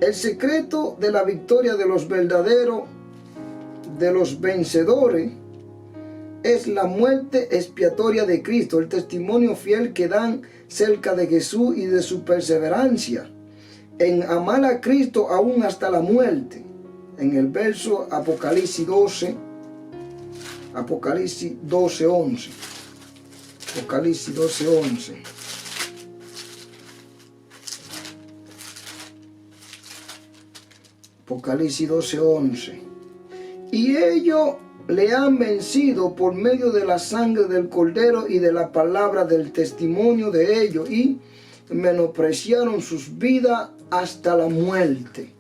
El secreto de la victoria de los verdaderos, de los vencedores, es la muerte expiatoria de Cristo, el testimonio fiel que dan cerca de Jesús y de su perseverancia en amar a Cristo aún hasta la muerte. En el verso Apocalipsis 12, Apocalipsis 12:11. Apocalipsis 12:11. Apocalipsis 12:11. Y ellos le han vencido por medio de la sangre del Cordero y de la palabra del testimonio de ellos, y menospreciaron sus vidas hasta la muerte.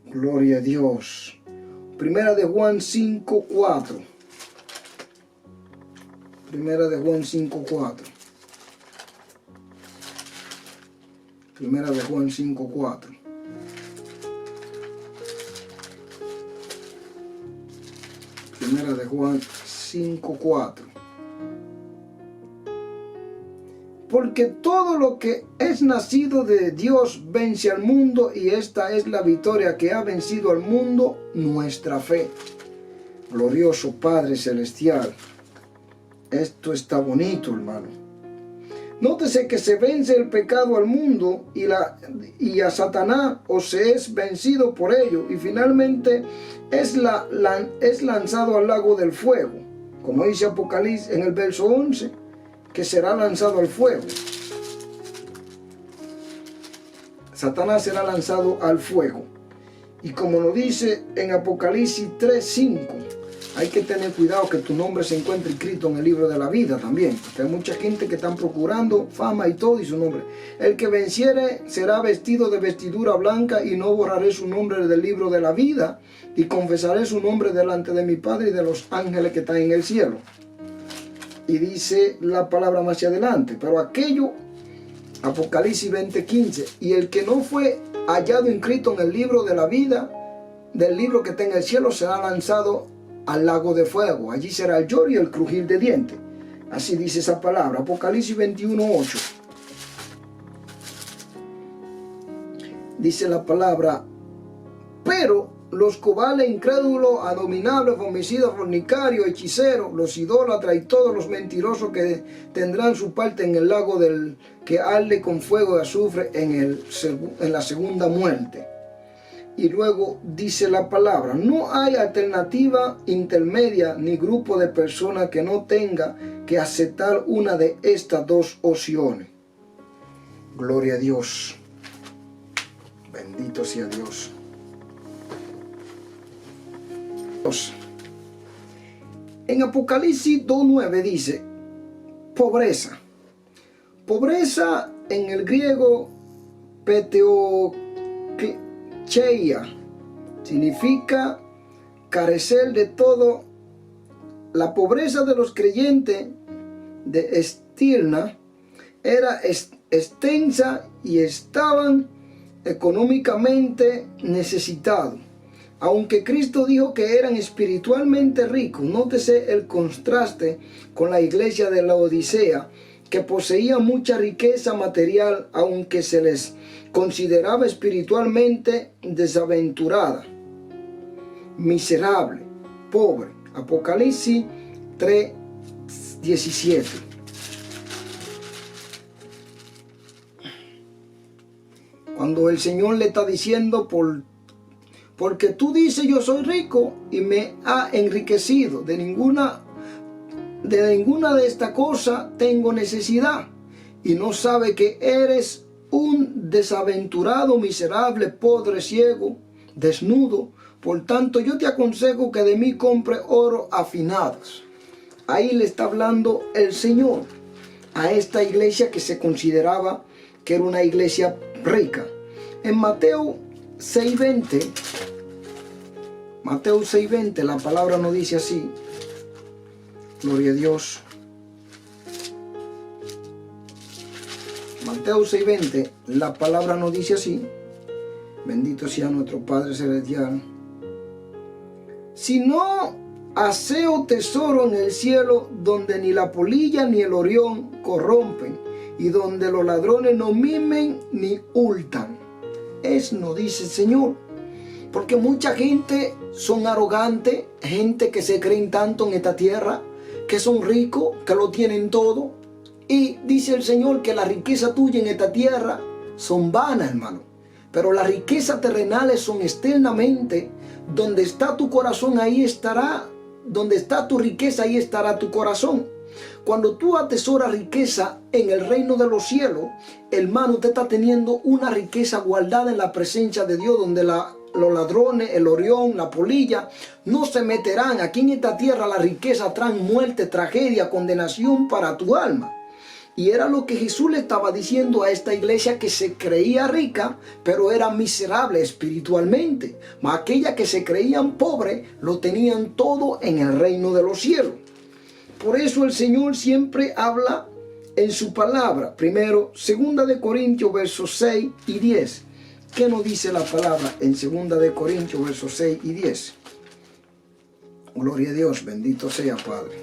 Gloria a Dios. Primera de Juan 5:4. Primera de Juan 5:4. Primera de Juan 5:4. Primera de Juan 5:4. Porque todo lo que es nacido de Dios vence al mundo, y esta es la victoria que ha vencido al mundo, nuestra fe. Glorioso Padre Celestial. Esto está bonito, hermano. Nótese que se vence el pecado al mundo y a Satanás, o se es vencido por ello, y finalmente es lanzado al lago del fuego, como dice Apocalipsis en el verso 11, que será lanzado al fuego. Satanás será lanzado al fuego. Y como lo dice en Apocalipsis 3:5, hay que tener cuidado que tu nombre se encuentre escrito en el libro de la vida también, porque hay mucha gente que están procurando fama y todo, y su nombre. El que venciere será vestido de vestidura blanca, y no borraré su nombre del libro de la vida, y confesaré su nombre delante de mi Padre y de los ángeles que están en el cielo. Y dice la palabra más adelante, pero aquello, Apocalipsis 20:15, y el que no fue hallado inscrito en el libro de la vida, del libro que está en el cielo, será lanzado al lago de fuego. Allí será el lloro y el crujir de dientes. Así dice esa palabra. Apocalipsis 21:8. Dice la palabra, Primero, los cobardes, incrédulos, abominables, homicidas, fornicarios, hechiceros, los idólatras y todos los mentirosos que tendrán su parte en el lago del que arde con fuego de azufre en la segunda muerte. Y luego dice la palabra, no hay alternativa intermedia ni grupo de personas que no tenga que aceptar una de estas dos opciones. Gloria a Dios. Bendito sea Dios. En Apocalipsis 2:9 dice, pobreza. Pobreza en el griego peteocheia significa carecer de todo. La pobreza de los creyentes de Estirna era extensa y estaban económicamente necesitados. Aunque Cristo dijo que eran espiritualmente ricos, nótese el contraste con la iglesia de la Odisea, que poseía mucha riqueza material, aunque se les consideraba espiritualmente desaventurada, miserable, pobre. Apocalipsis 3:17. Cuando el Señor le está diciendo, porque tú dices yo soy rico y me ha enriquecido, de ninguna de estas cosas tengo necesidad, y no sabe que eres un desaventurado, miserable, pobre, ciego, desnudo. Por tanto, yo te aconsejo que de mí compre oro afinados. Ahí le está hablando el Señor a esta iglesia que se consideraba que era una iglesia rica. En Mateo 6:20, la palabra nos dice así. Gloria a Dios. Mateo 6:20, la palabra nos dice así. Bendito sea nuestro Padre Celestial. Si no aseo tesoro en el cielo, donde ni la polilla ni el orión corrompen, y donde los ladrones no mimen ni hurtan. Eso nos dice el Señor. Porque mucha gente son arrogantes, gente que se creen tanto en esta tierra, que son ricos, que lo tienen todo. Y dice el Señor que la riqueza tuya en esta tierra son vanas, hermano. Pero las riquezas terrenales son externamente. Donde está tu corazón, ahí estará. Donde está tu riqueza, ahí estará tu corazón. Cuando tú atesoras riqueza en el reino de los cielos, hermano, usted está teniendo una riqueza guardada en la presencia de Dios, donde los ladrones, el orión, la polilla, no se meterán. Aquí en esta tierra la riqueza trae muerte, tragedia, condenación para tu alma. Y era lo que Jesús le estaba diciendo a esta iglesia que se creía rica, pero era miserable espiritualmente. Mas aquella que se creían pobres, lo tenían todo en el reino de los cielos. Por eso el Señor siempre habla en su palabra. Primero, 2 de Corintios, versos 6 y 10. ¿Qué nos dice la palabra en 2 de Corintios, versos 6 y 10? Gloria a Dios, bendito sea Padre.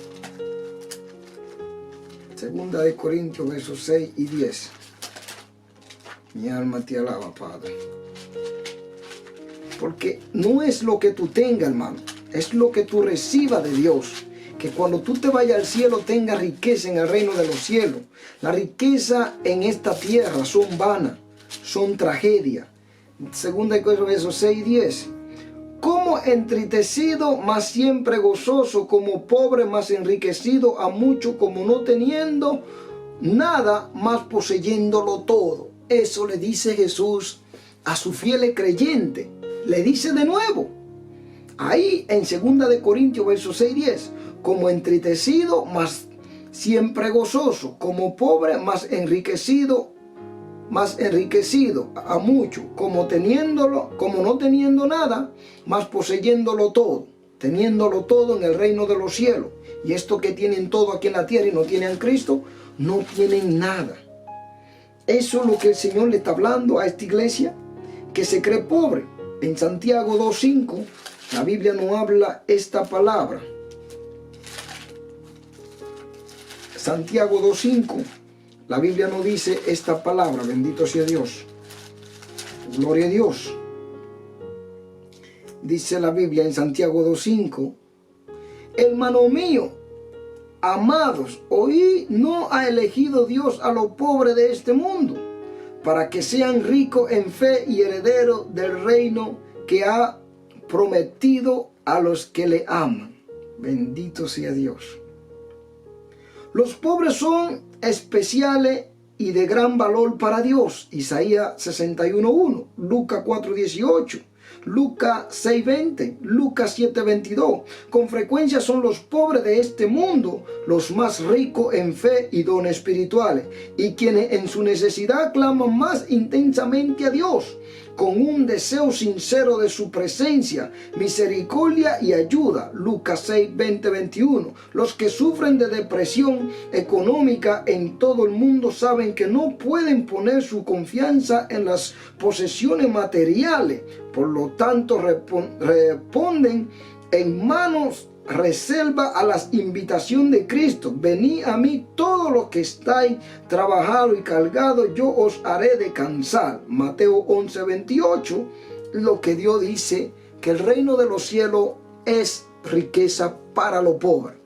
2 de Corintios, versos 6 y 10. Mi alma te alaba, Padre. Porque no es lo que tú tengas, hermano, es lo que tú recibas de Dios. Que cuando tú te vayas al cielo tengas riqueza en el reino de los cielos. La riqueza en esta tierra son vanas, son tragedia. 2 de Corintios, versos 6 y 10. Como entristecido, mas siempre gozoso, como pobre, mas enriquecido a mucho, como no teniendo nada, mas poseyéndolo todo. Eso le dice Jesús a su fiel creyente. Le dice de nuevo, ahí en 2 de Corintios, versos 6 y 10, como entristecido, mas siempre gozoso, como pobre, mas enriquecido a mucho, como no teniendo nada, mas poseyéndolo todo, teniéndolo todo en el reino de los cielos. Y esto que tienen todo aquí en la tierra y no tienen a Cristo, no tienen nada. Eso es lo que el Señor le está hablando a esta iglesia que se cree pobre. En Santiago 2:5, la Biblia nos habla esta palabra. Santiago 2:5. La Biblia nos dice esta palabra, bendito sea Dios. Gloria a Dios. dice la Biblia en Santiago 2:5, hermano mío, amados, hoy no ha elegido Dios a los pobres de este mundo, para que sean ricos en fe y herederos del reino que ha prometido a los que le aman. Bendito sea Dios. Los pobres son especiales y de gran valor para Dios. Isaías 61:1, Lucas 4:18, Lucas 6:20, Lucas 7:22. Con frecuencia son los pobres de este mundo los más ricos en fe y dones espirituales, y quienes en su necesidad claman más intensamente a Dios, con un deseo sincero de su presencia, misericordia y ayuda. Lucas 6:20-21. Los que sufren de depresión económica en todo el mundo saben que no pueden poner su confianza en las posesiones materiales. Por lo tanto, responden en manos reserva a la invitación de Cristo. Venid a mí todos los que estáis trabajados y cargados, yo os haré descansar. Mateo 11:28, lo que Dios dice, que el reino de los cielos es riqueza para los pobres.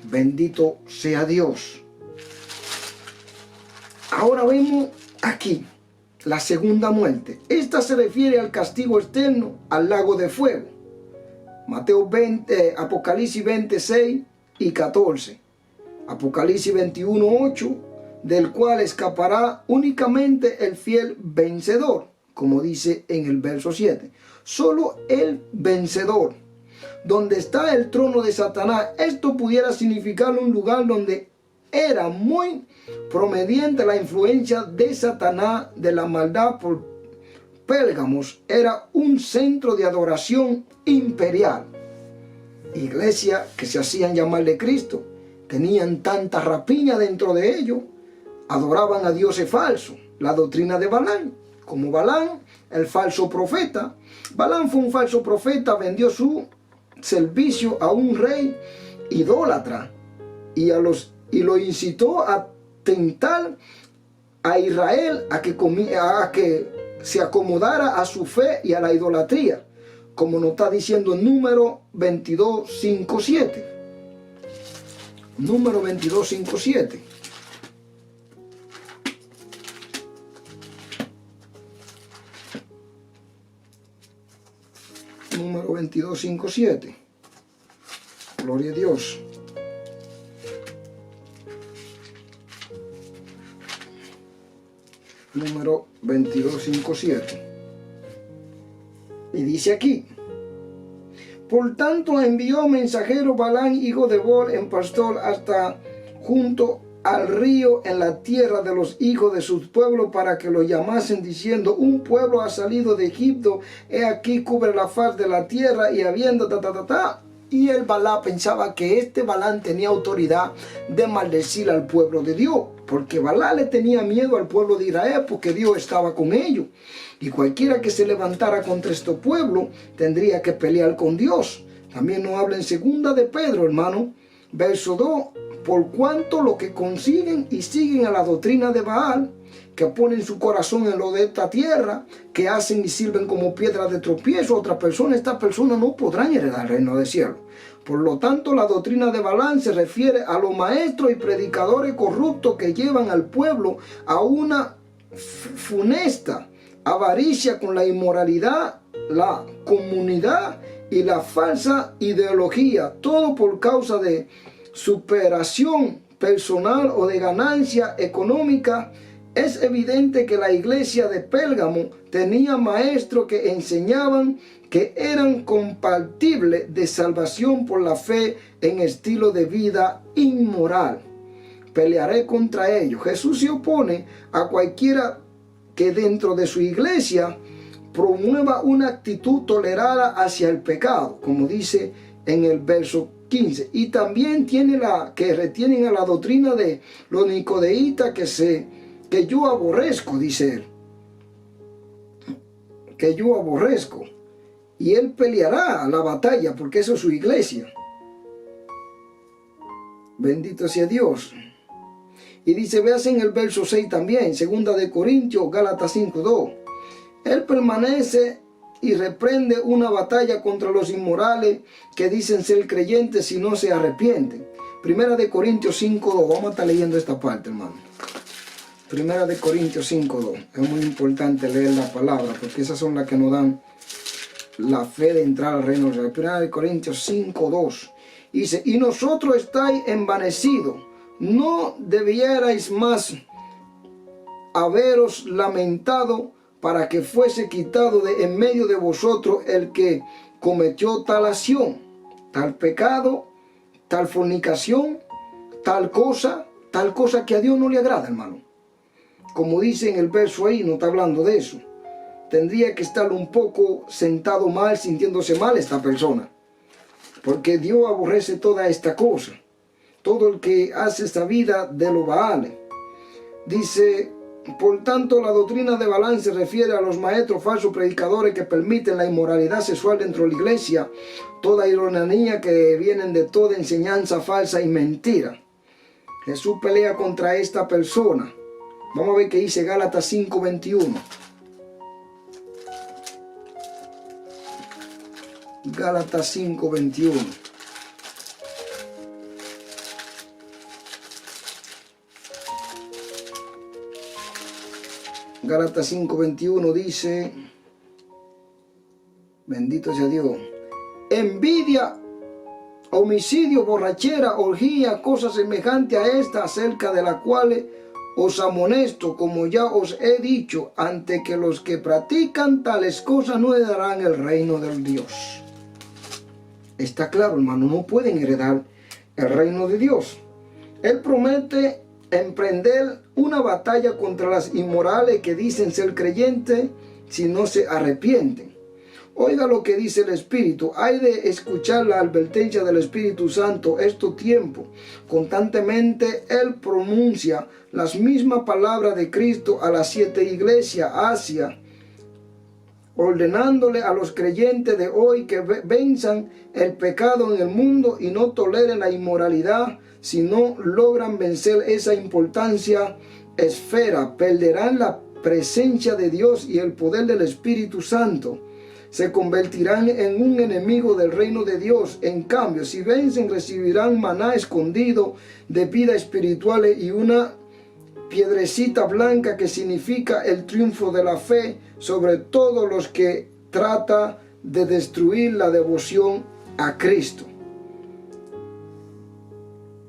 Bendito sea Dios. Ahora vemos aquí la segunda muerte. Esta se refiere al castigo externo, al lago de fuego. Apocalipsis 26 y 14. Apocalipsis 21:8, del cual escapará únicamente el fiel vencedor, como dice en el verso 7. Solo el vencedor. Donde está el trono de Satanás. Esto pudiera significar un lugar donde era muy prominente la influencia de Satanás, de la maldad por Pérgamos. Era un centro de adoración imperial. Iglesias que se hacían llamar de Cristo tenían tanta rapiña dentro de ellos, adoraban a dioses falsos. La doctrina de Balaam, como Balaam, el falso profeta. Balaam fue un falso profeta, vendió su servicio a un rey idólatra y lo incitó a tentar a Israel a que se acomodara a su fe y a la idolatría, como nos está diciendo en Número 22:5-7. Número 22:5-7. Número 22:5-7. Gloria a Dios. Número 22:5-7. Y dice aquí: por tanto envió mensajero Balaam, hijo de Beor, en pastor, hasta junto al río en la tierra de los hijos de sus pueblos, para que lo llamasen, diciendo: un pueblo ha salido de Egipto, he aquí cubre la faz de la tierra. Y habiendo Y el Balaam pensaba que este Balaam tenía autoridad de maldecir al pueblo de Dios, porque Balaam le tenía miedo al pueblo de Israel, porque Dios estaba con ellos. Y cualquiera que se levantara contra este pueblo tendría que pelear con Dios. También nos habla en segunda de Pedro, hermano, verso 2. Por cuanto lo que consiguen y siguen a la doctrina de Baal, que ponen su corazón en lo de esta tierra, que hacen y sirven como piedras de tropiezo a otra persona, estas personas no podrán heredar el reino del cielo. Por lo tanto, la doctrina de Balaam se refiere a los maestros y predicadores corruptos que llevan al pueblo a una funesta avaricia con la inmoralidad, la comunidad y la falsa ideología, todo por causa de superación personal o de ganancia económica. Es evidente que la iglesia de Pérgamo tenía maestros que enseñaban que eran compatibles de salvación por la fe en estilo de vida inmoral. Pelearé contra ellos. Jesús se opone a cualquiera que dentro de su iglesia promueva una actitud tolerada hacia el pecado, como dice en el verso 15. Y también tiene que retienen a la doctrina de los nicodeítas que yo aborrezco, dice él. Que yo aborrezco. Y él peleará la batalla, porque eso es su iglesia. Bendito sea Dios. Y dice, veas en el verso 6 también, segunda de Corintios, Gálatas 5:2. Él permanece y reprende una batalla contra los inmorales que dicen ser creyentes si no se arrepienten. Primera de Corintios 5:2. Vamos a estar leyendo esta parte, hermano. Primera de Corintios 5:2. Es muy importante leer la palabra porque esas son las que nos dan la fe de entrar al reino de Dios. Primera de Corintios 5:2. Dice, y nosotros estáis envanecidos, ¿no debierais más haberos lamentado para que fuese quitado de en medio de vosotros el que cometió tal acción, tal pecado, tal fornicación, tal cosa que a Dios no le agrada, hermano? Como dice en el verso ahí, no está hablando de eso. Tendría que estar un poco sentado mal, sintiéndose mal esta persona, porque Dios aborrece toda esta cosa, todo el que hace esta vida de los Baales. Dice, por tanto, la doctrina de Balaam se refiere a los maestros falsos predicadores que permiten la inmoralidad sexual dentro de la iglesia, toda ironía que vienen de toda enseñanza falsa y mentira. Jesús pelea contra esta persona. Vamos a ver qué dice Gálatas 5:21. Gálatas 5:21. Gálatas 5:21 dice, bendito sea Dios, envidia, homicidio, borrachera, orgía, cosas semejantes a esta, acerca de las cuales os amonesto, como ya os he dicho, ante que los que practican tales cosas no heredarán el reino de Dios. Está claro, hermano, no pueden heredar el reino de Dios. Él promete emprender una batalla contra las inmorales que dicen ser creyentes si no se arrepienten. Oiga lo que dice el Espíritu. Hay de escuchar la advertencia del Espíritu Santo estos tiempos. Constantemente Él pronuncia las mismas palabras de Cristo a las 7 iglesias Asia, ordenándole a los creyentes de hoy que venzan el pecado en el mundo y no toleren la inmoralidad. Si no logran vencer esa importancia esfera, perderán la presencia de Dios y el poder del Espíritu Santo. Se convertirán en un enemigo del reino de Dios. En cambio, si vencen, recibirán maná escondido de vida espiritual y una piedrecita blanca que significa el triunfo de la fe sobre todos los que trata de destruir la devoción a Cristo.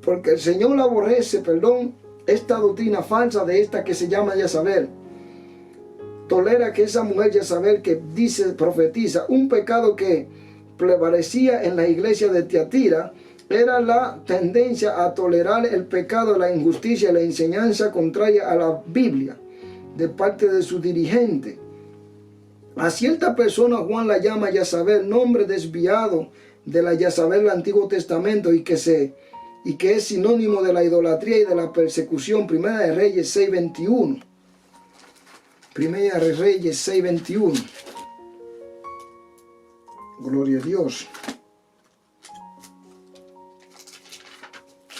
Porque el Señor aborrece, esta doctrina falsa de esta que se llama Jezabel. Tolera que esa mujer Jezabel que dice, profetiza, un pecado que prevalecía en la iglesia de Tiatira, era la tendencia a tolerar el pecado, la injusticia y la enseñanza contraria a la Biblia de parte de su dirigente. A cierta persona Juan la llama Jezabel, nombre desviado de la Jezabel del Antiguo Testamento y que es sinónimo de la idolatría y de la persecución. Primera de Reyes 6:21. Primera de Reyes 6:21. Gloria a Dios.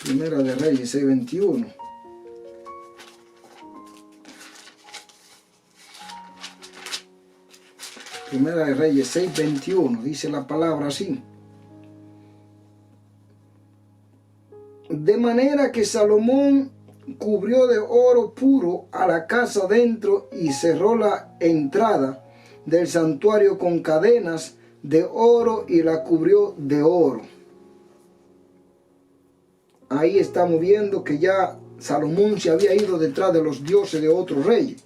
Primera de Reyes 6:21. Primera de Reyes 6:21. Dice la palabra así. De manera que Salomón cubrió de oro puro a la casa dentro y cerró la entrada del santuario con cadenas de oro y la cubrió de oro. Ahí estamos viendo que ya Salomón se había ido detrás de los dioses de otros reyes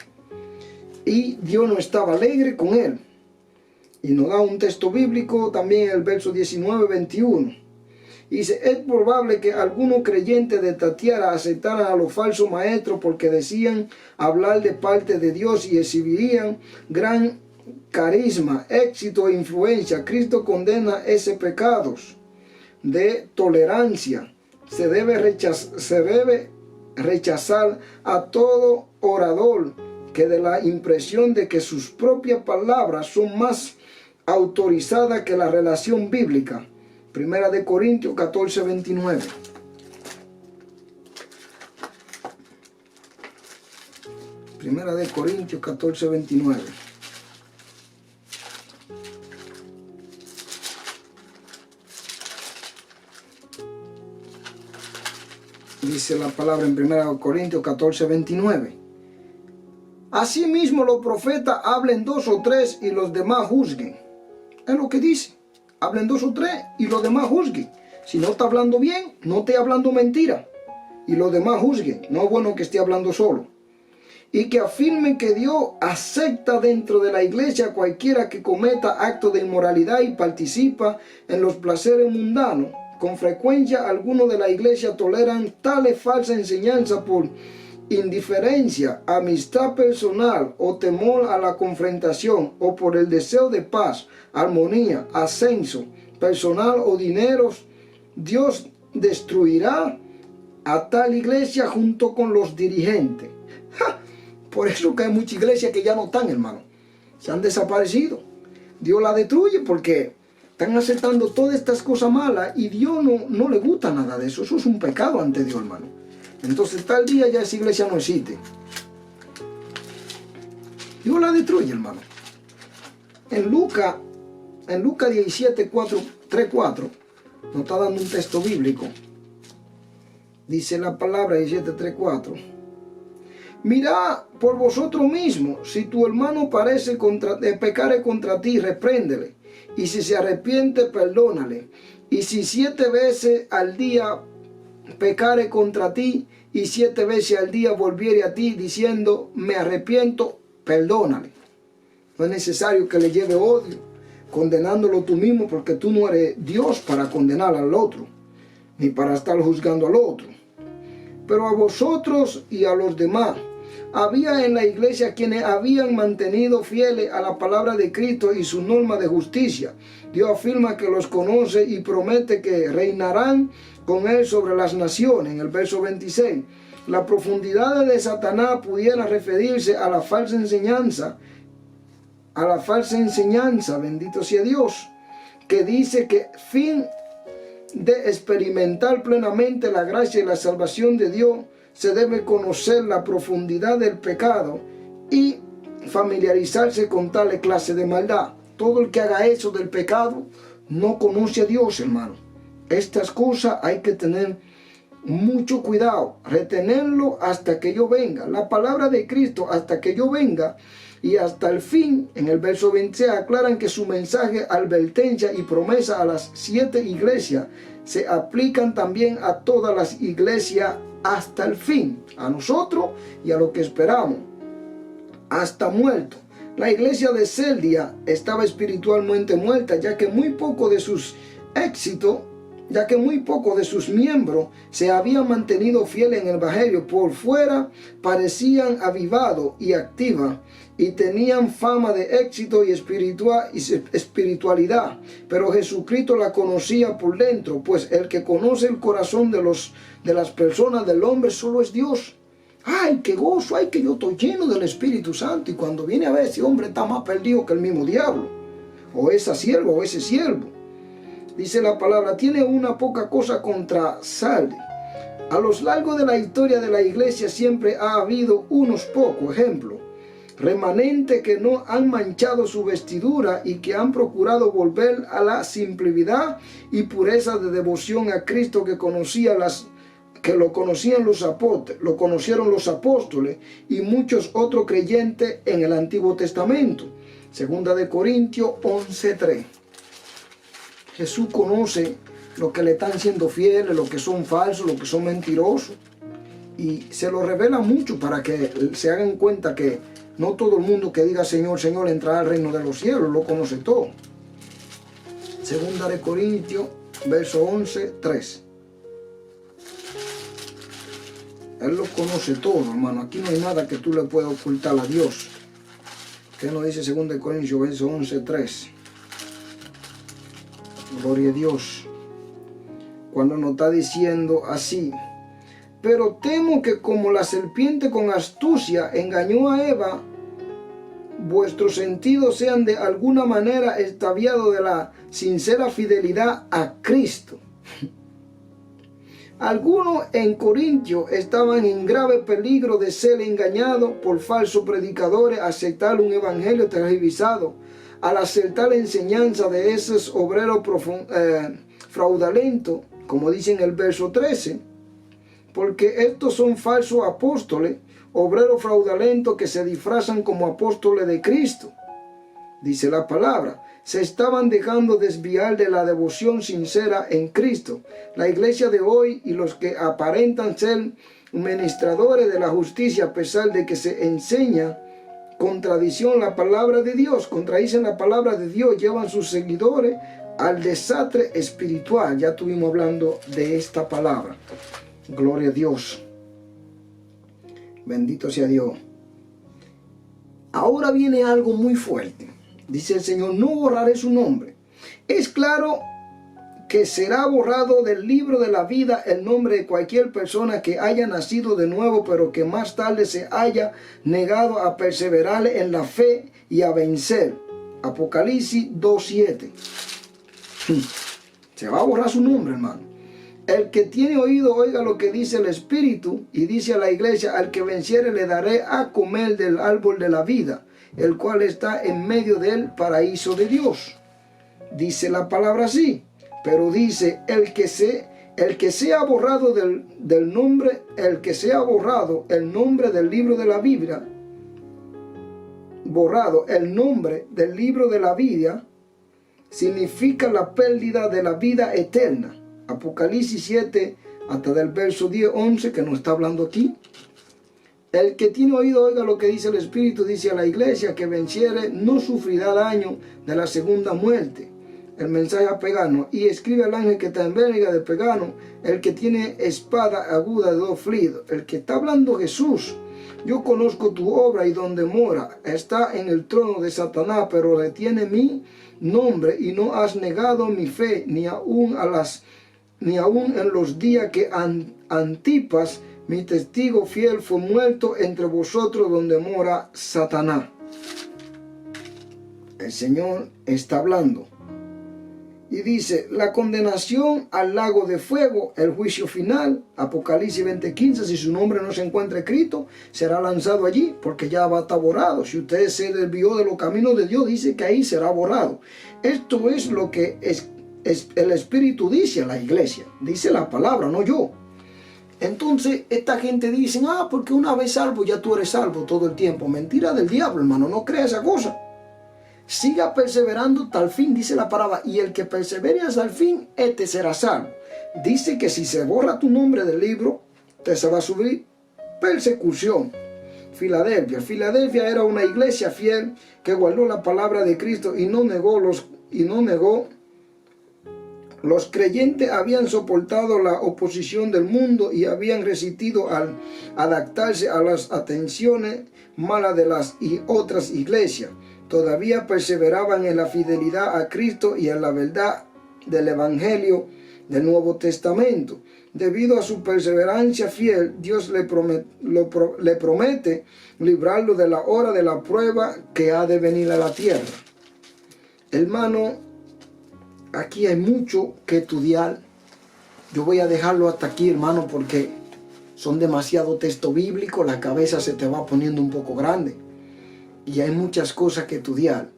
y Dios no estaba alegre con él. Y nos da un texto bíblico también en el verso 19-21. Dice, es probable que algunos creyentes de Tiatira aceptaran a los falsos maestros porque decían hablar de parte de Dios y exhibirían gran carisma, éxito e influencia. Cristo condena ese pecado de tolerancia. Se debe rechazar a todo orador que dé la impresión de que sus propias palabras son más autorizadas que la relación bíblica. Primera de Corintios 14:29. Primera de Corintios 14:29. Dice la palabra en 1 Corintios 14, 29. Asimismo los profetas hablen 2 o 3 y los demás juzguen. Es lo que dice. Hablen 2 o 3 y los demás juzguen. Si no está hablando bien, no esté hablando mentira. Y los demás juzguen. No es bueno que esté hablando solo. Y que afirmen que Dios acepta dentro de la iglesia a cualquiera que cometa actos de inmoralidad y participa en los placeres mundanos. Con frecuencia algunos de la iglesia toleran tales falsas enseñanzas por indiferencia, amistad personal o temor a la confrontación o por el deseo de paz, armonía, ascenso personal o dineros. Dios destruirá a tal iglesia junto con los dirigentes. ¡Ja! Por eso que hay muchas iglesias que ya no están, hermano. Se han desaparecido. Dios la destruye porque están aceptando todas estas cosas malas y Dios no le gusta nada de eso. Eso es un pecado ante Dios, hermano. Entonces tal día ya esa iglesia no existe. Dios la destruye, hermano. En Lucas 17, 3, 4, nos está dando un texto bíblico. Dice la palabra 17, 3, 4. Mirad por vosotros mismos, si tu hermano pecare contra ti, repréndele. Y si se arrepiente, perdónale. Y si 7 veces al día pecare contra ti, y 7 veces al día volviere a ti diciendo, me arrepiento, perdónale. No es necesario que le lleve odio, condenándolo tú mismo, porque tú no eres Dios para condenar al otro, ni para estar juzgando al otro. Pero a vosotros y a los demás, había en la iglesia quienes habían mantenido fieles a la palabra de Cristo y su norma de justicia. Dios afirma que los conoce y promete que reinarán con él sobre las naciones. En el verso 26, la profundidad de Satanás pudiera referirse a la falsa enseñanza, bendito sea Dios, que dice que fin de experimentar plenamente la gracia y la salvación de Dios se debe conocer la profundidad del pecado y familiarizarse con tal clase de maldad. Todo el que haga eso del pecado no conoce a Dios, hermano. Estas cosas hay que tener mucho cuidado, retenerlo hasta que yo venga. La palabra de Cristo hasta que yo venga y hasta el fin. En el verso 20 aclaran que su mensaje, advertencia y promesa a las 7 iglesias se aplican también a todas las iglesias hasta el fin, a nosotros y a lo que esperamos, hasta muerto. La iglesia de Seldia estaba espiritualmente muerta, ya que muy poco de sus miembros se habían mantenido fieles en el evangelio. Por fuera parecían avivados y activos y tenían fama de éxito y espiritualidad, pero Jesucristo la conocía por dentro, pues el que conoce el corazón de las personas, del hombre, solo es Dios. ¡Ay, qué gozo! ¡Ay, que yo estoy lleno del Espíritu Santo! Y cuando viene a ver, ese hombre está más perdido que el mismo diablo, o esa sierva, o ese siervo. Dice la palabra, tiene una poca cosa contra Sardi. A lo largo de la historia de la iglesia siempre ha habido unos pocos ejemplos, remanentes que no han manchado su vestidura y que han procurado volver a la simplicidad y pureza de devoción a Cristo que lo conocieron los apóstoles y muchos otros creyentes en el Antiguo Testamento. Segunda de Corintios 11:3. Jesús conoce los que le están siendo fieles, los que son falsos, los que son mentirosos, y se lo revela mucho para que se hagan cuenta que no todo el mundo que diga Señor, Señor entrará al reino de los cielos. Lo conoce todo. Segunda de Corintios, verso 11:3. Él lo conoce todo, hermano. Aquí no hay nada que tú le puedas ocultar a Dios. ¿Qué nos dice 2 Corintios, verso 11:3? Gloria a Dios. Cuando nos está diciendo así: pero temo que como la serpiente con astucia engañó a Eva, vuestros sentidos sean de alguna manera extraviados de la sincera fidelidad a Cristo. Algunos en Corintio estaban en grave peligro de ser engañados por falsos predicadores, aceptar un evangelio tergiversado, al aceptar la enseñanza de esos obreros fraudulentos, como dice en el verso 13. porque estos son falsos apóstoles, obreros fraudulentos que se disfrazan como apóstoles de Cristo. Dice la palabra, se estaban dejando desviar de la devoción sincera en Cristo. La iglesia de hoy y los que aparentan ser ministradores de la justicia, a pesar de que se enseña contradicción la palabra de Dios, contradicen la palabra de Dios, llevan sus seguidores al desastre espiritual. Ya estuvimos hablando de esta palabra. Gloria a Dios. Bendito sea Dios. Ahora viene algo muy fuerte. Dice el Señor, no borraré su nombre. Es claro que será borrado del libro de la vida el nombre de cualquier persona que haya nacido de nuevo, pero que más tarde se haya negado a perseverar en la fe y a vencer. Apocalipsis 2:7. Se va a borrar su nombre, hermano. El que tiene oído, oiga lo que dice el Espíritu, y dice a la iglesia, al que venciere le daré a comer del árbol de la vida, el cual está en medio del paraíso de Dios. Dice la palabra así, pero dice, el que sea borrado del nombre, el que sea borrado el nombre del libro de la Biblia, borrado el nombre del libro de la vida, significa la pérdida de la vida eterna. Apocalipsis 7, hasta del verso 10, 11, que nos está hablando aquí. El que tiene oído, oiga lo que dice el Espíritu, dice a la iglesia, que venciere no sufrirá daño de la segunda muerte. El mensaje a Pegano. Y escribe al ángel que está en Bélgica de Pegano, el que tiene espada aguda de dos filos. El que está hablando Jesús. Yo conozco tu obra y donde mora. Está en el trono de Satanás, pero retiene mi nombre y no has negado mi fe, ni aún en los días que Antipas, mi testigo fiel, fue muerto entre vosotros donde mora Satanás. El Señor está hablando. Y dice, la condenación al lago de fuego, el juicio final, Apocalipsis 20:15, si su nombre no se encuentra escrito, será lanzado allí, porque ya va a estar borrado. Si usted se desvió de los caminos de Dios, dice que ahí será borrado. Esto es lo que el Espíritu dice a la iglesia, dice la palabra, no yo. Entonces esta gente dice, porque una vez salvo ya tú eres salvo todo el tiempo. Mentira del diablo, hermano, no crea esa cosa. Siga perseverando hasta el fin, dice la palabra, y el que persevere hasta el fin, este será salvo. Dice que si se borra tu nombre del libro, te se va a subir persecución. Filadelfia. Filadelfia era una iglesia fiel que guardó la palabra de Cristo y no negó. Los creyentes habían soportado la oposición del mundo y habían resistido al adaptarse a las atenciones malas de las otras iglesias. Todavía perseveraban en la fidelidad a Cristo y en la verdad del Evangelio del Nuevo Testamento. Debido a su perseverancia fiel, Dios le promete librarlo de la hora de la prueba que ha de venir a la tierra. Hermano, aquí hay mucho que estudiar. Yo voy a dejarlo hasta aquí, hermano, porque son demasiado texto bíblico, la cabeza se te va poniendo un poco grande. Y hay muchas cosas que estudiar.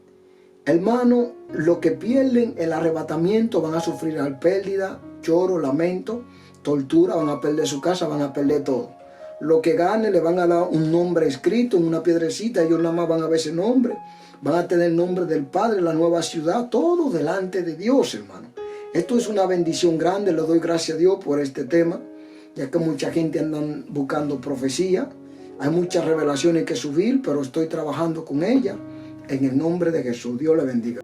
Hermano, los que pierden el arrebatamiento van a sufrir pérdida, lloro, lamento, tortura, van a perder su casa, van a perder todo. Los que ganen le van a dar un nombre escrito en una piedrecita, ellos nada más van a ver ese nombre. Van a tener el nombre del Padre, la nueva ciudad, todo delante de Dios, hermano. Esto es una bendición grande, le doy gracias a Dios por este tema, ya que mucha gente anda buscando profecía. Hay muchas revelaciones que subir, pero estoy trabajando con ella. En el nombre de Jesús, Dios le bendiga.